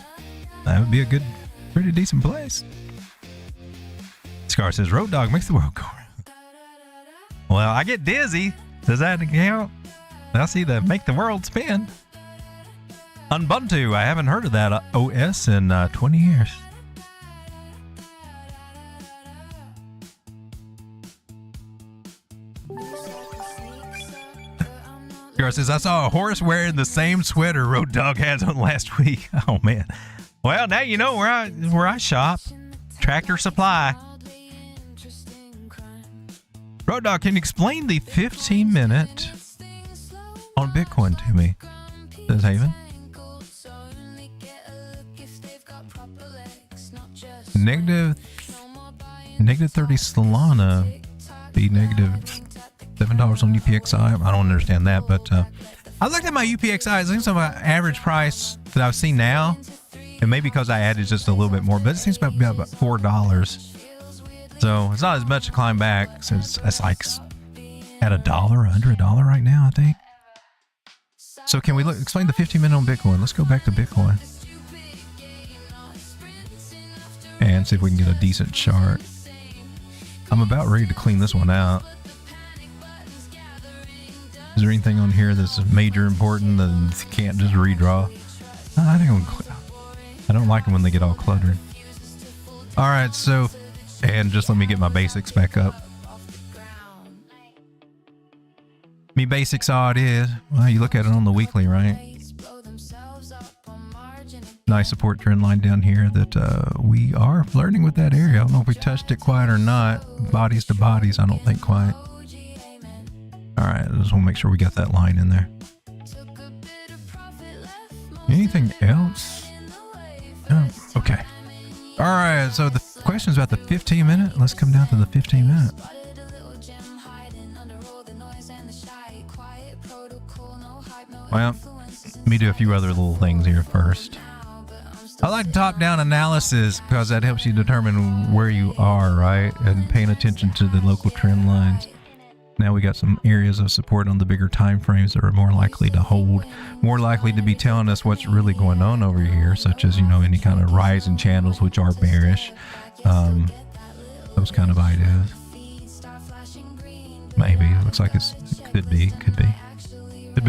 That would be a good, pretty decent place. Scar says, Road Dog makes the world go round. Well, I get dizzy. Does that count? I see the make the world spin. Ubuntu, I haven't heard of that OS in 20 years. Scar says, I saw a horse wearing the same sweater Road Dog has on last week. Oh, man. Well, now you know where I shop. Tractor Supply. Road Dog, can you explain the 15-minute on Bitcoin to me? Says Haven. Negative 30 Solana. Be negative $7 on UPXI. I don't understand that, but I looked at my UPXI. It seems like my average price that I've seen now, and maybe because I added just a little bit more, but it seems about $4. So it's not as much to climb back. So it's like at $1, under $1 right now, I think. So can we explain the 15-minute on Bitcoin? Let's go back to Bitcoin and see if we can get a decent chart. I'm about ready to clean this one out. Is there anything on here that's major important that can't just redraw? I think I don't like them when they get all cluttered. All right, so, and just let me get my basics back up. Me basics, all it is. Well, you look at it on the weekly, right? Nice support trend line down here that we are flirting with that area. I don't know if we touched it quite or not. Bodies to bodies, I don't think quite. All right, I just want to make sure we got that line in there. Anything else? Oh, okay. All right, so the question's about the 15-minute. Let's come down to the 15-minute. Well, let me do a few other little things here first. I like top-down analysis because that helps you determine where you are, right? And paying attention to the local trend lines. Now we got some areas of support on the bigger time frames that are more likely to hold, more likely to be telling us what's really going on over here, such as, you know, any kind of rising channels which are bearish, those kind of ideas. Maybe it looks like it could be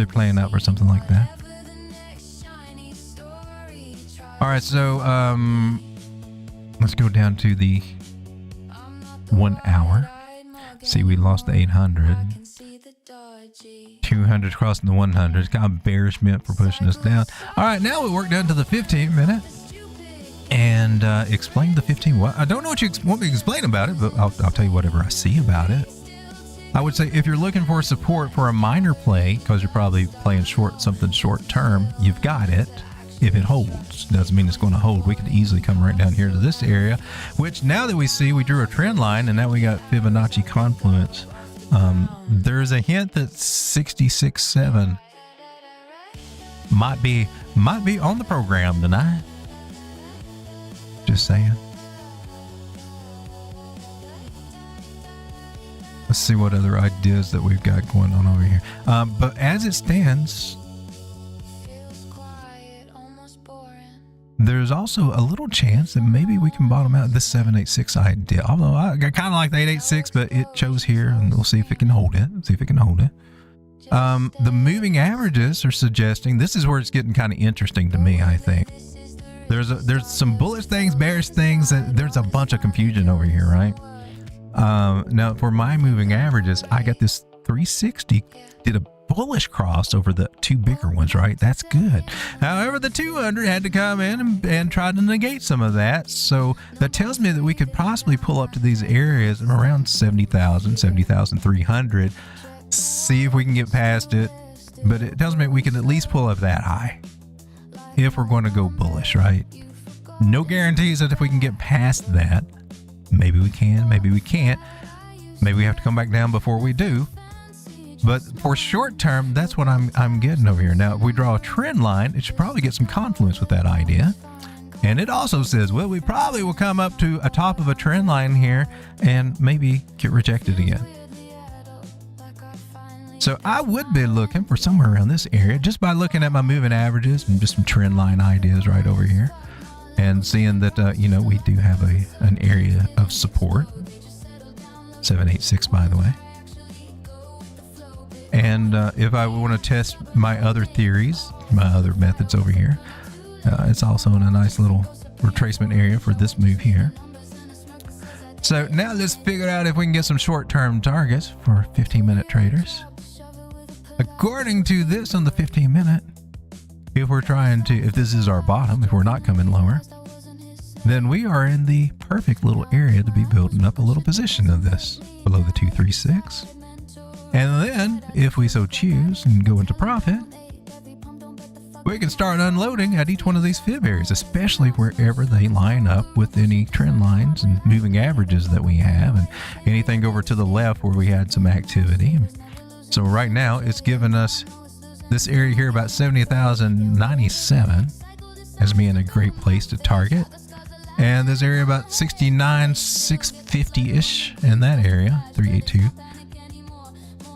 playing out for something like that. All right, so let's go down to the 1 hour. See, we lost the 800. 200 crossing the 100. It's kind of bearishment for pushing us down. All right, now we work down to the 15-minute and explain the 15. What I don't know what you want me to explain about it, but I'll tell you whatever I see about it. I would say if you're looking for support for a minor play, because you're probably playing something short term, you've got it. If it holds, doesn't mean it's going to hold. We could easily come right down here to this area, which now that we see, we drew a trend line and now we got Fibonacci confluence. There's a hint that 66.7 might be on the program tonight. Just saying. Let's see what other ideas that we've got going on over here. But as it stands, there's also a little chance that maybe we can bottom out this 786 idea. Although I kind of like the 886, but it chose here, and we'll see if it can hold it. The moving averages are suggesting this is where it's getting kind of interesting to me. I think there's some bullish things, bearish things. There's a bunch of confusion over here, right? Now for my moving averages, I got this 360 did a bullish cross over the two bigger ones, right? That's good. However, the 200 had to come in and try to negate some of that. So that tells me that we could possibly pull up to these areas of around 70,000, 70,300. See if we can get past it. But it tells me we can at least pull up that high if we're going to go bullish, right? No guarantees that if we can get past that. Maybe we can, maybe we can't. Maybe we have to come back down before we do. But for short term, that's what I'm getting over here. Now, if we draw a trend line, it should probably get some confluence with that idea. And it also says, well, we probably will come up to a top of a trend line here and maybe get rejected again. So I would be looking for somewhere around this area just by looking at my moving averages and just some trend line ideas right over here. And seeing that, you know, we do have an area of support. 786, by the way. And if I want to test my other theories, my other methods over here, it's also in a nice little retracement area for this move here. So now let's figure out if we can get some short-term targets for 15-minute traders. According to this on the 15-minute, if this is our bottom, if we're not coming lower, then we are in the perfect little area to be building up a little position of this below the 236. And then, if we so choose and go into profit, we can start unloading at each one of these fib areas, especially wherever they line up with any trend lines and moving averages that we have, and anything over to the left where we had some activity. So right now, it's given us this area here about 70,097 as being a great place to target. And this area about 69,650-ish in that area, 382.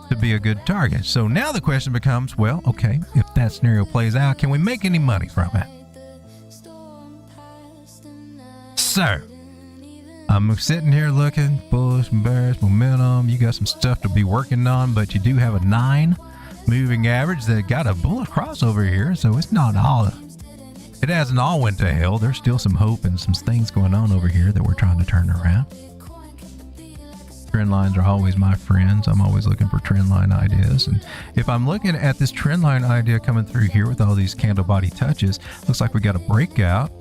To be a good target. So now the question becomes, well, okay, if that scenario plays out, can we make any money from it? So I'm sitting here looking bullish and bearish momentum. You got some stuff to be working on, but you do have a 9 moving average that got a bullish crossover here, so it's not all It hasn't all went to hell. There's still some hope and some things going on over here that we're trying to turn around. Trend lines are always my friends. I'm always looking for trend line ideas. And if I'm looking at this trend line idea coming through here with all these candle body touches, looks like we got a breakout.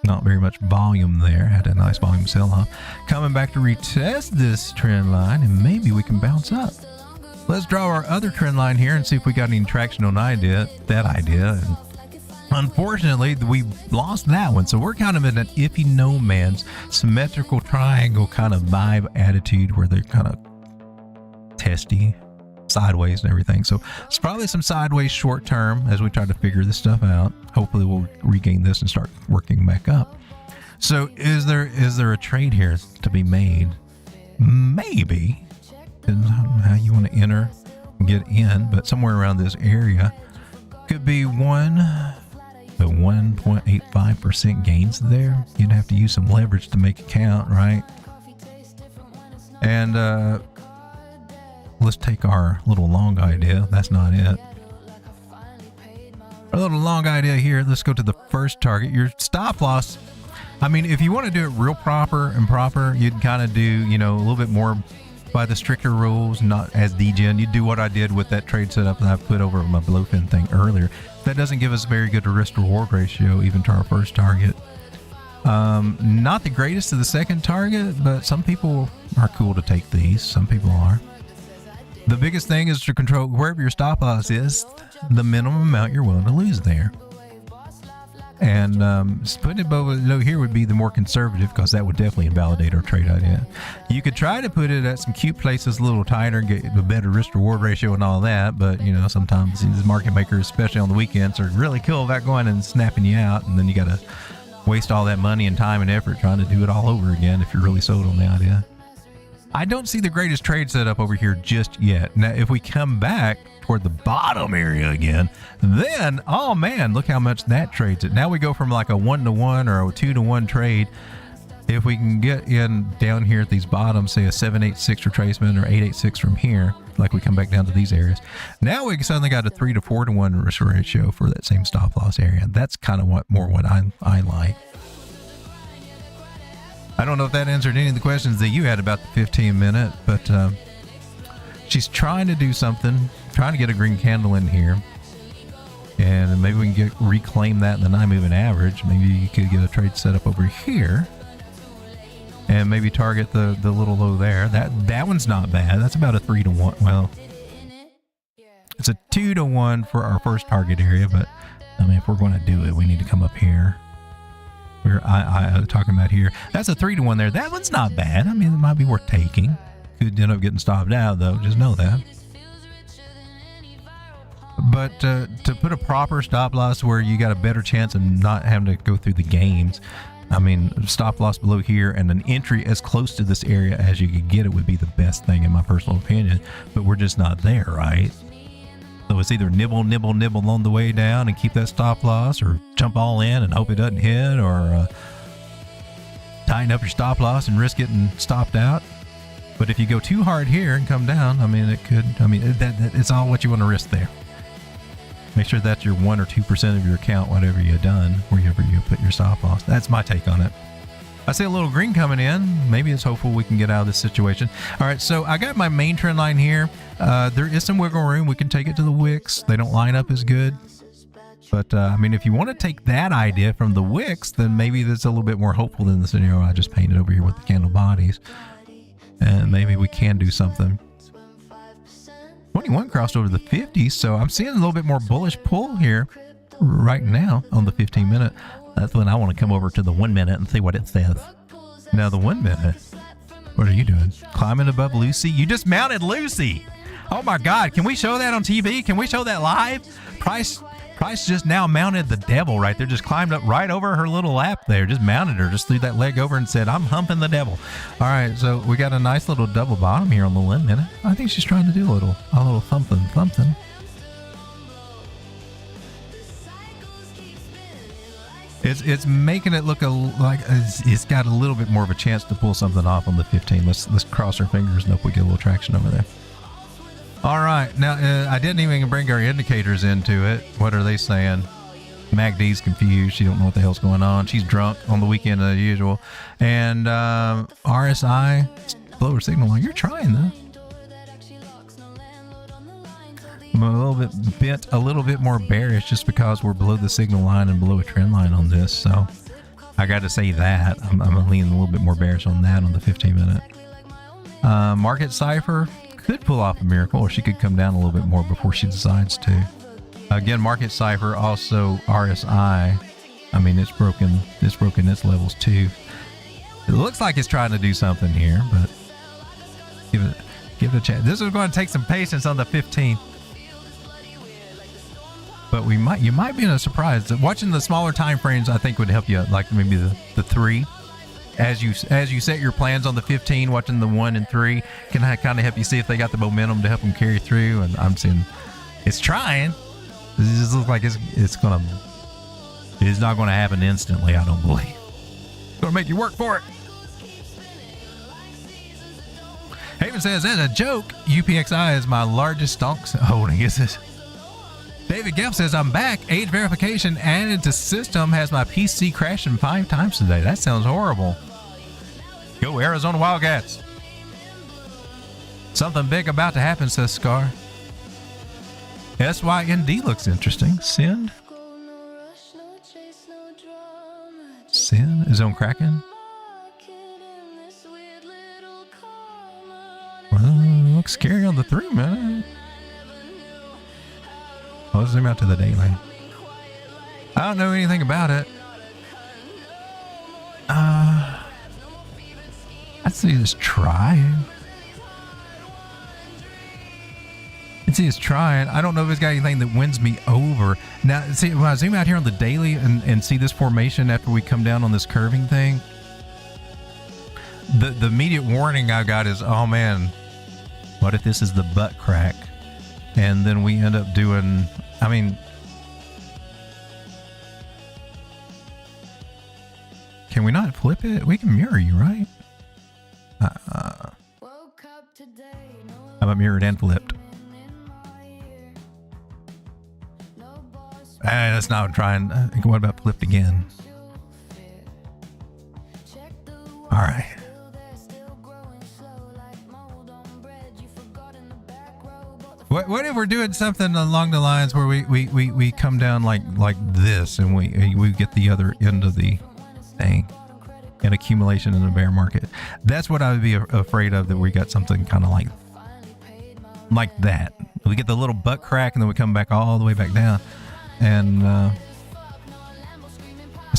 Not very much volume there. Had a nice volume sell off. Coming back to retest this trend line, and maybe we can bounce up. Let's draw our other trend line here and see if we got any traction on that idea. And unfortunately, we lost that one. So we're kind of in an iffy no man's symmetrical triangle kind of vibe attitude where they're kind of testy, sideways and everything. So it's probably some sideways short term as we try to figure this stuff out. Hopefully we'll regain this and start working back up. So is there a trade here to be made? Maybe. Depends on how you want to enter and get in, but somewhere around this area could be the 1.85% gains there. You'd have to use some leverage to make it count, right? And let's take our little long idea. That's not it. Our little long idea here. Let's go to the first target. Your stop loss. I mean, if you want to do it real proper, you'd kind of do, a little bit more by the stricter rules, not as degen. You do what I did with that trade setup that I put over my bluefin thing earlier. That doesn't give us very good risk reward ratio even to our first target. Not the greatest to the second target, but some people are cool to take these. Some people are. The biggest thing is to control wherever your stop loss is, the minimum amount you're willing to lose there. And putting it below here would be the more conservative, because that would definitely invalidate our trade idea. You could try to put it at some cute places a little tighter, get a better risk reward ratio and all that, but sometimes these market makers, especially on the weekends, are really cool about going and snapping you out, and then you got to waste all that money and time and effort trying to do it all over again if you're really sold on the idea. I don't see the greatest trade setup over here just yet. Now, if we come back toward the bottom area again, then, oh man, look how much that trades it. Now we go from like a 1-to-1 or a 2-to-1 trade. If we can get in down here at these bottoms, say a 786 retracement or 886 from here, like we come back down to these areas, now we suddenly got a 3 to 4-to-1 risk ratio for that same stop loss area. That's kind of what I like. I don't know if that answered any of the questions that you had about the 15-minute, but she's trying to do something, trying to get a green candle in here, and maybe we can reclaim that in the 9-moving average. Maybe you could get a trade set up over here, and maybe target the little low there. That one's not bad. That's about a 3-to-1. Well, it's a 2-to-1 for our first target area, but I mean, if we're going to do it, we need to come up here. I talking about here. That's a 3-to-1 there. That one's not bad. I mean, it might be worth taking. Could end up getting stopped out though. Just know that. But to put a proper stop loss where you got a better chance of not having to go through the games, I mean, stop loss below here and an entry as close to this area as you could get it would be the best thing in my personal opinion. But we're just not there, right? So it's either nibble on the way down and keep that stop loss, or jump all in and hope it doesn't hit, or tighten up your stop loss and risk getting stopped out. But if you go too hard here and come down, I mean, it's all what you want to risk there. Make sure that's your 1 or 2% of your account, whatever you've done, wherever you put your stop loss. That's my take on it. I see a little green coming in. Maybe it's hopeful we can get out of this situation. All right, so I got my main trend line here. There is some wiggle room. We can take it to the wicks. They don't line up as good. But, I mean, if you want to take that idea from the wicks, then maybe that's a little bit more hopeful than the scenario I just painted over here with the candle bodies. And maybe we can do something. 21 crossed over the 50, so I'm seeing a little bit more bullish pull here right now on the 15-minute. That's when I want to come over to the 1 minute and see what it says. Now the 1 minute. What are you doing? Climbing above Lucy? You just mounted Lucy. Oh my God. Can we show that on TV? Can we show that live? Price just now mounted the devil right there. Just climbed up right over her little lap there. Just mounted her. Just threw that leg over and said, I'm humping the devil. All right. So we got a nice little double bottom here on the 1 minute. I think she's trying to do a little something. It's making it look like it's got a little bit more of a chance to pull something off on the 15. Let's cross our fingers and hope we get a little traction over there. All right, now I didn't even bring our indicators into it. What are they saying? MACD's confused. She don't know what the hell's going on. She's drunk on the weekend as usual. And RSI, lower signal line. You're trying though. I'm a little bit bent, a little bit more bearish just because we're below the signal line and below a trend line on this. So I got to say that I'm leaning a little bit more bearish on that on the 15-minute. Market cipher could pull off a miracle, or she could come down a little bit more before she decides to. Again, market cipher, also RSI. I mean, it's broken its levels too. It looks like it's trying to do something here, but give it a chance. This is going to take some patience on the 15th. But you might be in a surprise. Watching the smaller time frames, I think, would help you. Like maybe the 3, as you set your plans on the 15. Watching the 1 and 3 can kind of help you see if they got the momentum to help them carry through. And I'm seeing it's trying. It just looks like it's not gonna happen instantly. I don't believe. It's gonna make you work for it. Haven says, as a joke, UPXI is my largest stonks holding. Is it? David Gelb says, I'm back. Age verification added to system has my PC crashing 5 times today. That sounds horrible. Go Arizona Wildcats. Something big about to happen, says Scar. SYND looks interesting. Send is on Kraken. Well, looks scary on the 3-minute. Let's zoom out to the daily. I don't know anything about it. I'd see this trying. I don't know if it's got anything that wins me over. Now, see, when I zoom out here on the daily and see this formation after we come down on this curving thing, the immediate warning I got is, oh man, what if this is the butt crack? And then we end up doing, I mean, can we not flip it? We can mirror you, right? How about mirrored and flipped? That's not trying. What about flipped again? All right. What if we're doing something along the lines where we come down like this and we get the other end of the thing, an accumulation in the bear market? That's what I would be afraid of, that we got something kind of like that. We get the little butt crack and then we come back all the way back down, and that's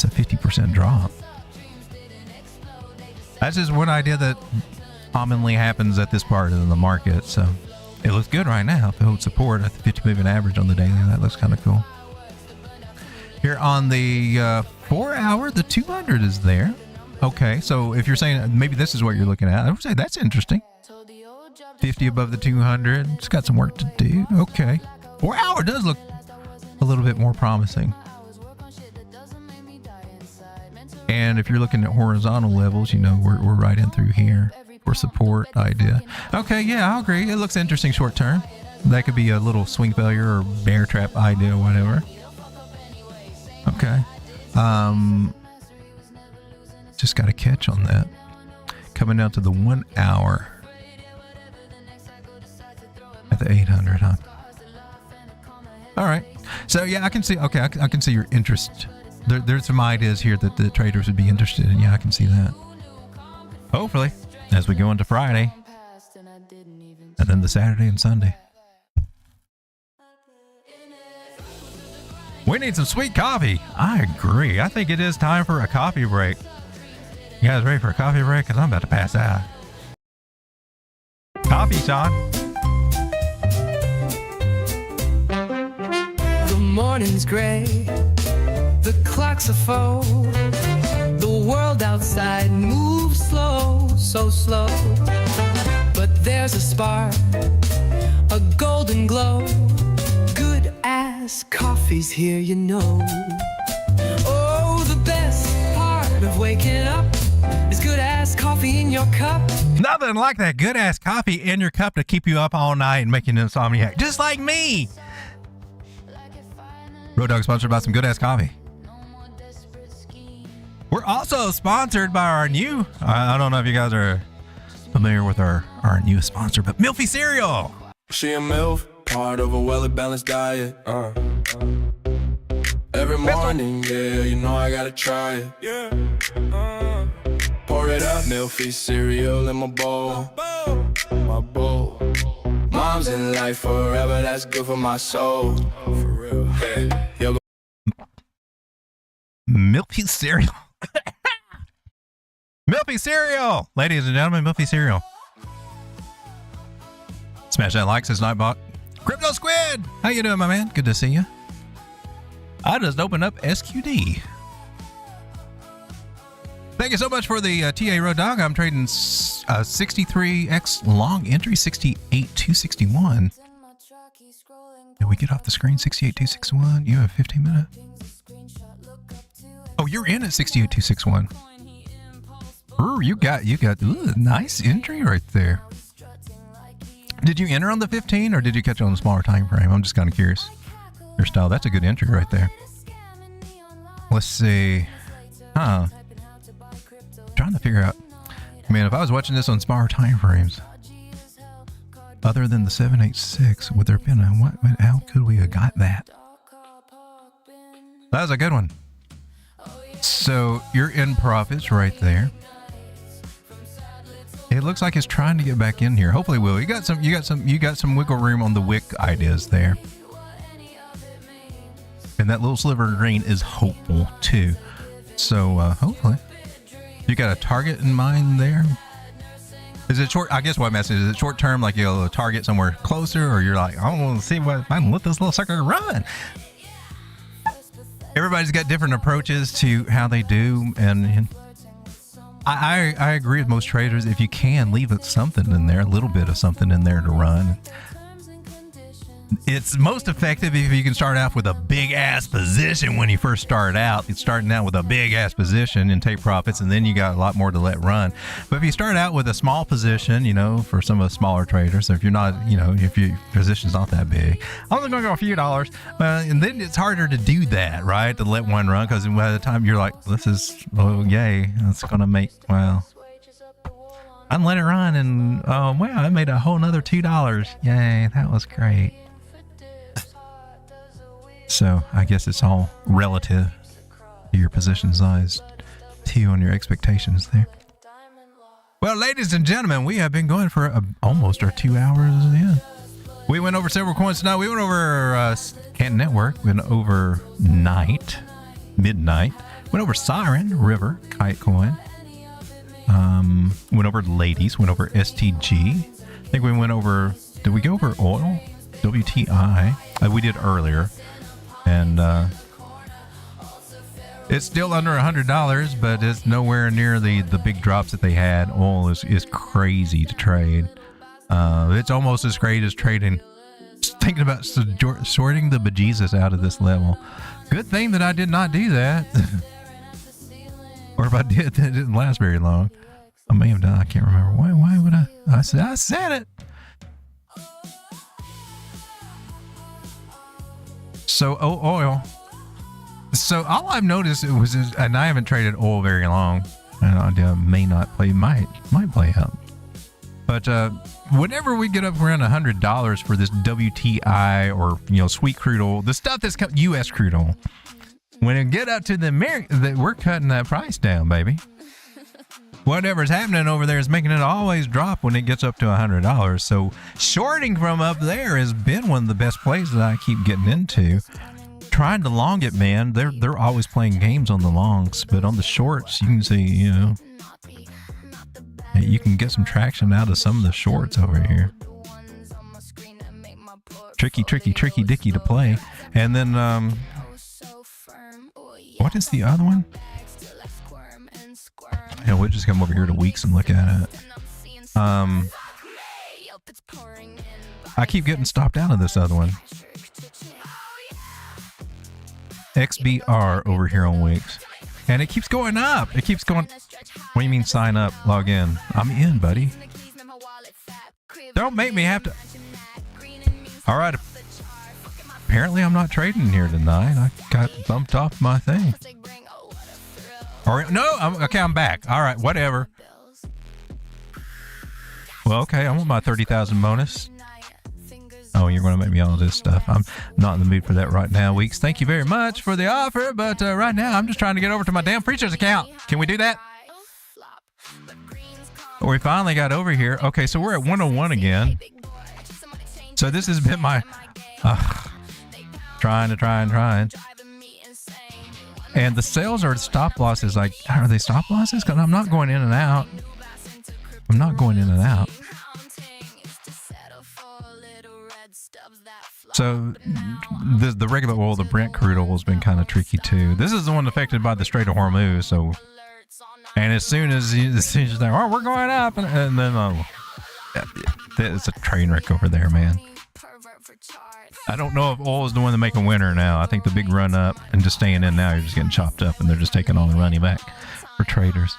a 50% drop. That's just one idea that commonly happens at this part of the market. So it looks good right now. If it holds support at the 50 moving average on the daily, that looks kind of cool. Here on the 4 hour, the 200 is there. Okay, so if you're saying maybe this is what you're looking at, I would say that's interesting. 50 above the 200. It's got some work to do. Okay. 4 hour does look a little bit more promising. And if you're looking at horizontal levels, you know, we're right in through here for support idea. Okay, yeah, I'll agree. It looks interesting short term. That could be a little swing failure or bear trap idea, whatever. Okay. Just got a catch on that. Coming down to the 1 hour at the 800, huh? All right. So yeah, I can see. Okay, I can see your interest. There's some ideas here that the traders would be interested in. Yeah, I can see that. Hopefully, as we go into Friday, and then the Saturday and Sunday. We need some sweet coffee. I agree. I think it is time for a coffee break. You guys ready for a coffee break? Because I'm about to pass out. Coffee, Sean. The morning's gray, the clock's a foe. The world outside moves slow, so slow. But there's a spark, a golden glow. Good ass coffee's here, you know. Oh, the best part of waking up is good ass coffee in your cup. Nothing like that good ass coffee in your cup to keep you up all night and make you an insomniac, just like me. Road Dog sponsored by some good ass coffee. We're also sponsored by our new, I don't know if you guys are familiar with our newest sponsor, but Milfy Cereal. She a MILF, part of a well-balanced diet. Every morning, yeah, you know I gotta try it. Yeah. Pour it up, Milfy cereal in my bowl. My bowl. Mom's in life forever, that's good for my soul. For real. Yeah. Yo, Milfy Cereal. Milfy Cereal. Ladies and gentlemen, Milfy Cereal. Smash that like, says Nightbot. Crypto Squid. How you doing, my man? Good to see you. I just opened up SQD. Thank you so much for the TA Road Dog. I'm trading 63X long entry, 68,261. Did we get off the screen? 68,261. You have 15 minutes. Oh, you're in at 68,261. Ooh, you got ooh, nice entry right there. Did you enter on the 15 or did you catch it on the smaller time frame? I'm just kind of curious. Your style, that's a good entry right there. Let's see. Trying to figure out. Man, if I was watching this on smaller time frames, other than the 786, would there have been a what? How could we have got that? That was a good one. So you're in profits right there. It looks like it's trying to get back in here. Hopefully, will. You got some wiggle room on the wick ideas there. And that little sliver of green is hopeful too. So hopefully, you got a target in mind there. Is it short? I guess what message is it? Short term, like you'll target somewhere closer, or you're like, I want to see what I can let this little sucker run. Everybody's got different approaches to how they do, and I agree with most traders. If you can, leave it something in there, a little bit of something in there to run. It's most effective if you can start off with a big ass position when you first start out. It's starting out with a big ass position and take profits, and then you got a lot more to let run. But if you start out with a small position, you know, for some of the smaller traders, so if you're not, you know, if your position's not that big, I'm only going to go a few dollars, and then it's harder to do that, right? To let one run, because by the time you're like, this is, oh yay, that's going to make, well, I let it run, and wow, I made a whole nother $2. Yay, that was great. So I guess it's all relative to your position size too, on your expectations there. Well, ladies and gentlemen, we have been going for almost our 2 hours in. We went over several coins tonight. We went over Canton Network, went over Midnight, went over Siren, River, Kite Coin, went over Ladies, went over STG. I think we went over, did we go over oil? WTI, we did earlier. And it's still under $100, but it's nowhere near the big drops that they had. Oil is crazy to trade. It's almost as great as trading, thinking about sorting the bejesus out of this level. Good thing that I did not do that. Or if I did, it didn't last very long. I may have done, I can't remember. Why would I said it. So oil. So all I've noticed and I haven't traded oil very long, and I might play out. But whenever we get up around $100 for this WTI or sweet crude oil, the stuff that's U.S. crude oil, when it get up to we're cutting that price down, baby. Whatever's happening over there is making it always drop when it gets up to $100. So shorting from up there has been one of the best plays that I keep getting into. Trying to long it, man. They're always playing games on the longs, but on the shorts, you can see, you can get some traction out of some of the shorts over here. Tricky dicky to play. And then, what is the other one? We'll just come over here to weeks and look at it. I keep getting stopped out of this other one. XBR over here on weeks. And it keeps going up. It keeps going. What do you mean sign up? Log in. I'm in, buddy. Don't make me have to. All right. apparently I'm not trading here tonight. I got bumped off my thing. Or no, I'm back. All right, whatever. Well, okay, I want my 30,000 bonus. Oh, you're going to make me all this stuff. I'm not in the mood for that right now, Weeks. Thank you very much for the offer, but right now I'm just trying to get over to my damn preacher's account. Can we do that? We finally got over here. Okay, so we're at 101 again. So this has been my trying. And the sales are stop losses. Like, are they stop losses? Because I'm not going in and out. So the regular oil, the Brent crude oil, has been kind of tricky too. This is the one affected by the Strait of Hormuz. So, and as soon as you're like, oh, we're going up, and then it's a train wreck over there, man. I don't know if oil is the one to make a winner now. I think the big run up and just staying in now, you're just getting chopped up, and they're just taking all the money back for traders.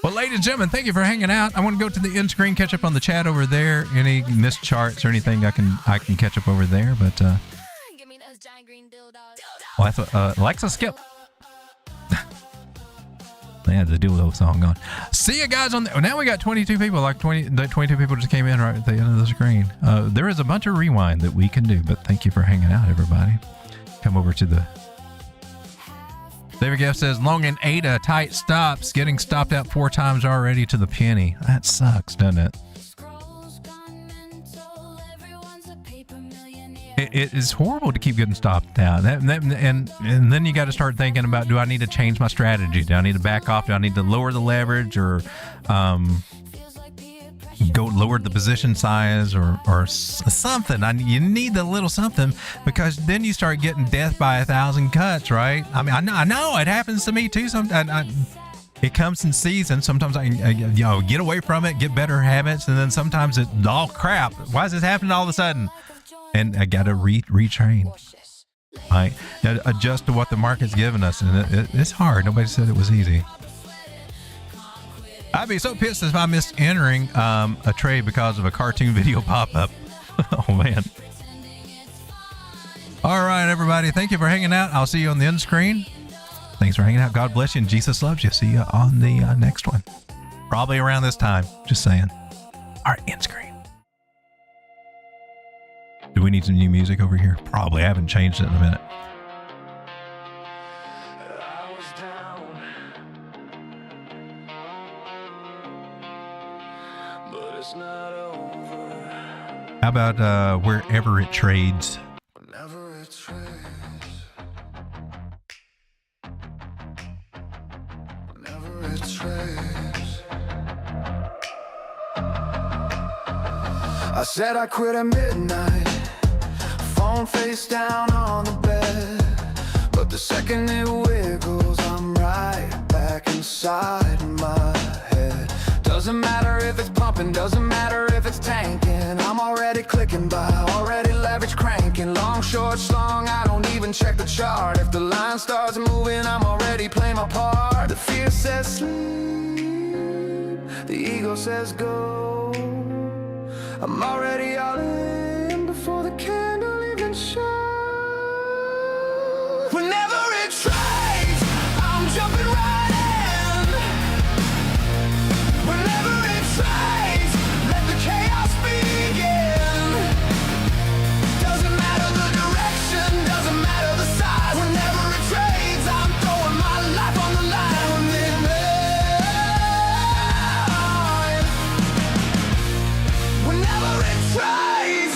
Well, ladies and gentlemen, thank you for hanging out. I want to go to the end screen, catch up on the chat over there. Any missed charts or anything I can catch up over there. But well, that's what Alexa skip. They had the Dildo song on. See you guys on the, now we got 22 people. Like 22 people just came in right at the end of the screen. There is a bunch of rewind that we can do, but thank you for hanging out, everybody. Come over to the David Geff says, long and Ada, tight stops, getting stopped out 4 times already to the penny. That sucks, doesn't it? It is horrible to keep getting stopped out. And then you got to start thinking about, do I need to change my strategy? Do I need to back off? Do I need to lower the leverage or go lower the position size or something? You need a little something, because then you start getting death by 1,000 cuts, right? I mean, I know it happens to me too. It comes in season. Sometimes I get away from it, get better habits, and then sometimes it's all crap. Why is this happening all of a sudden? And I got to retrain, right? Adjust to what the market's giving us, and it's hard. Nobody said it was easy. I'd be so pissed if I missed entering a trade because of a cartoon video pop-up. Oh, man. All right, everybody. Thank you for hanging out. I'll see you on the end screen. Thanks for hanging out. God bless you, and Jesus loves you. See you on the next one. Probably around this time. Just saying. All right, end screen. Do we need some new music over here? Probably. I haven't changed it in a minute. How about wherever it trades? Whenever it trades. Whenever it trades. I said I quit at midnight. Phone face down on the bed. But the second it wiggles, I'm right back inside my head. Doesn't matter if it's pumping, doesn't matter if it's tanking. I'm already clicking by, already leverage cranking. Long, short, long, I don't even check the chart. If the line starts moving, I'm already playing my part. The fear says sleep, the ego says go. I'm already all in before the candle even shows. Whenever it trades, I'm jumping right in. Whenever it trades, let the chaos begin. Doesn't matter the direction, doesn't matter the size. Whenever it trades, I'm throwing my life on the line. Whenever it trades.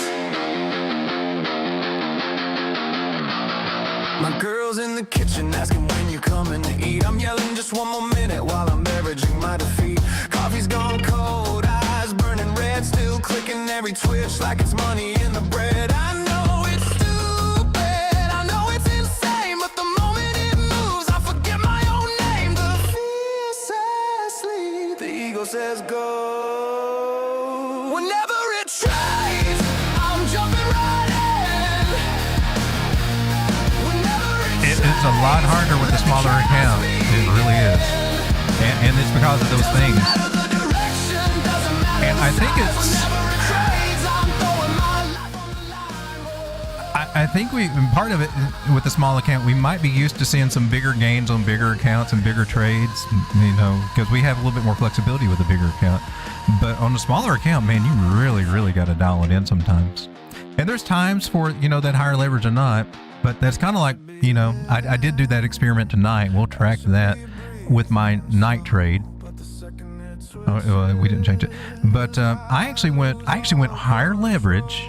My girl's in the kitchen asking when you coming to eat. I'm yelling just one more minute while I'm beveraging my defeat. Coffee's gone cold, eyes burning red, still clicking every twitch like it's money in the bread. I know it's stupid, I know it's insane, but the moment it moves, I forget my own name. The fear says sleep, the ego says go. Whenever it trades, I'm jumping right in. It's a lot harder with the smaller account. It really is. And it's because of those things. And I think it's... I think part of it with the small account, we might be used to seeing some bigger gains on bigger accounts and bigger trades, because we have a little bit more flexibility with a bigger account. But on a smaller account, man, you really got to dial it in sometimes. And there's times for, that higher leverage or not, but that's kind of like, I did do that experiment tonight. We'll track that with my night trade. Oh, we didn't change it, but I actually went higher leverage.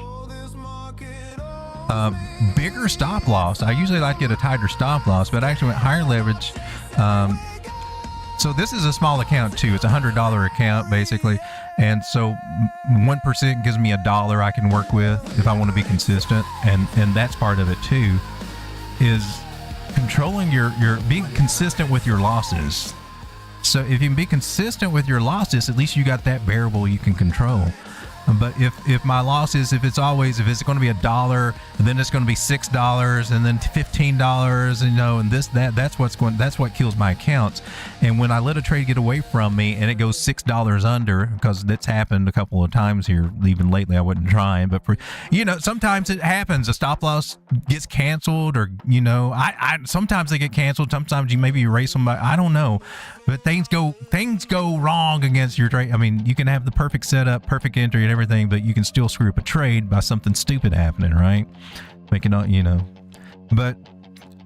Bigger stop loss. I usually like to get a tighter stop loss, but I actually went higher leverage. So this is a small account too. It's $100 account basically, and so 1% gives me $1 I can work with if I want to be consistent, and that's part of it too. Is controlling your being consistent with your losses. So if you can be consistent with your losses, at least you got that variable you can control. But if my loss is, if it's going to be $1, and then it's going to be $6, and then $15, and that's what kills my accounts. And when I let a trade get away from me and it goes $6 under, because that's happened a couple of times here, even lately, I wasn't trying, but sometimes it happens. A stop loss gets canceled, or I sometimes they get canceled. Sometimes you maybe erase them. I don't know, but things go wrong against your trade. I mean, you can have the perfect setup, perfect entry, and everything, but you can still screw up a trade by something stupid happening, right? But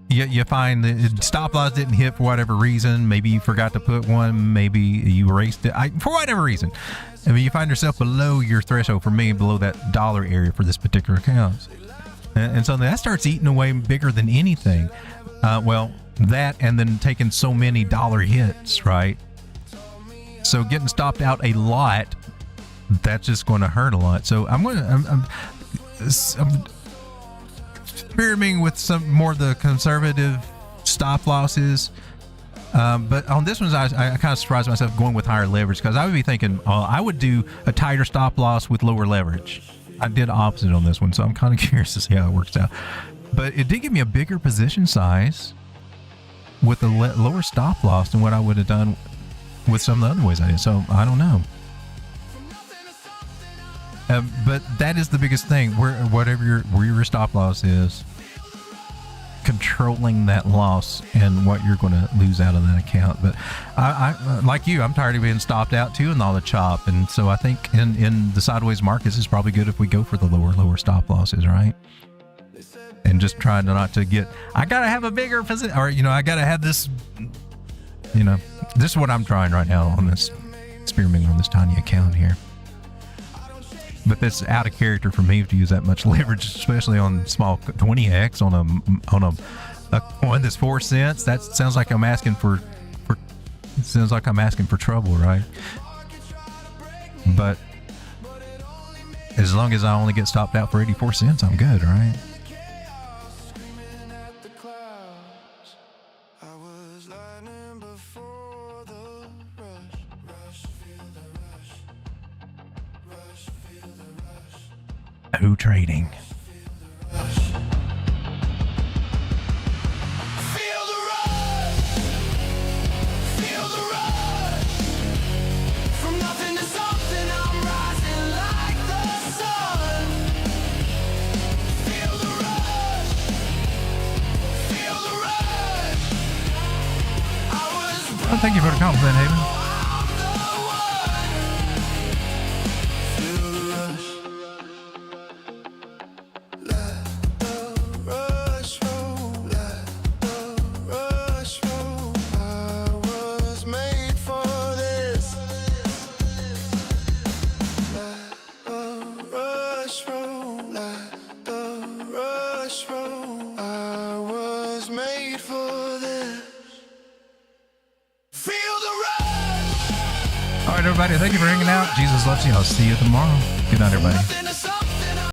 you find the stop loss didn't hit for whatever reason. Maybe you forgot to put one. Maybe you erased it. For whatever reason. I mean, you find yourself below your threshold. For me, below that dollar area for this particular account, and so that starts eating away bigger than anything. That, and then taking so many dollar hits, right? So getting stopped out a lot, that's just going to hurt a lot. So I'm experimenting with some more of the conservative stop losses. But on this one, I kind of surprised myself going with higher leverage, because I would be thinking I would do a tighter stop loss with lower leverage. I did opposite on this one, so I'm kind of curious to see how it works out. But it did give me a bigger position size with a lower stop loss than what I would have done with some of the other ways I did. So I don't know. But that is the biggest thing. Where your stop loss is, controlling that loss and what you're going to lose out of that account. But I like you, I'm tired of being stopped out too and all the chop. And so I think in the sideways markets, it's probably good if we go for the lower stop losses, right? And just try not to get, I got to have a bigger position, or, I got to have this, this is what I'm trying right now on this, experimenting on this tiny account here. But that's out of character for me to use that much leverage, especially on small 20x on a coin that's 4 cents. That sounds like I'm asking for trouble, right? But as long as I only get stopped out for 84 cents, I'm good, right? Who trading? Well, thank you for the compliment, Haven. Everybody, thank you for hanging out. Jesus loves you. I'll see you tomorrow. Good night, everybody.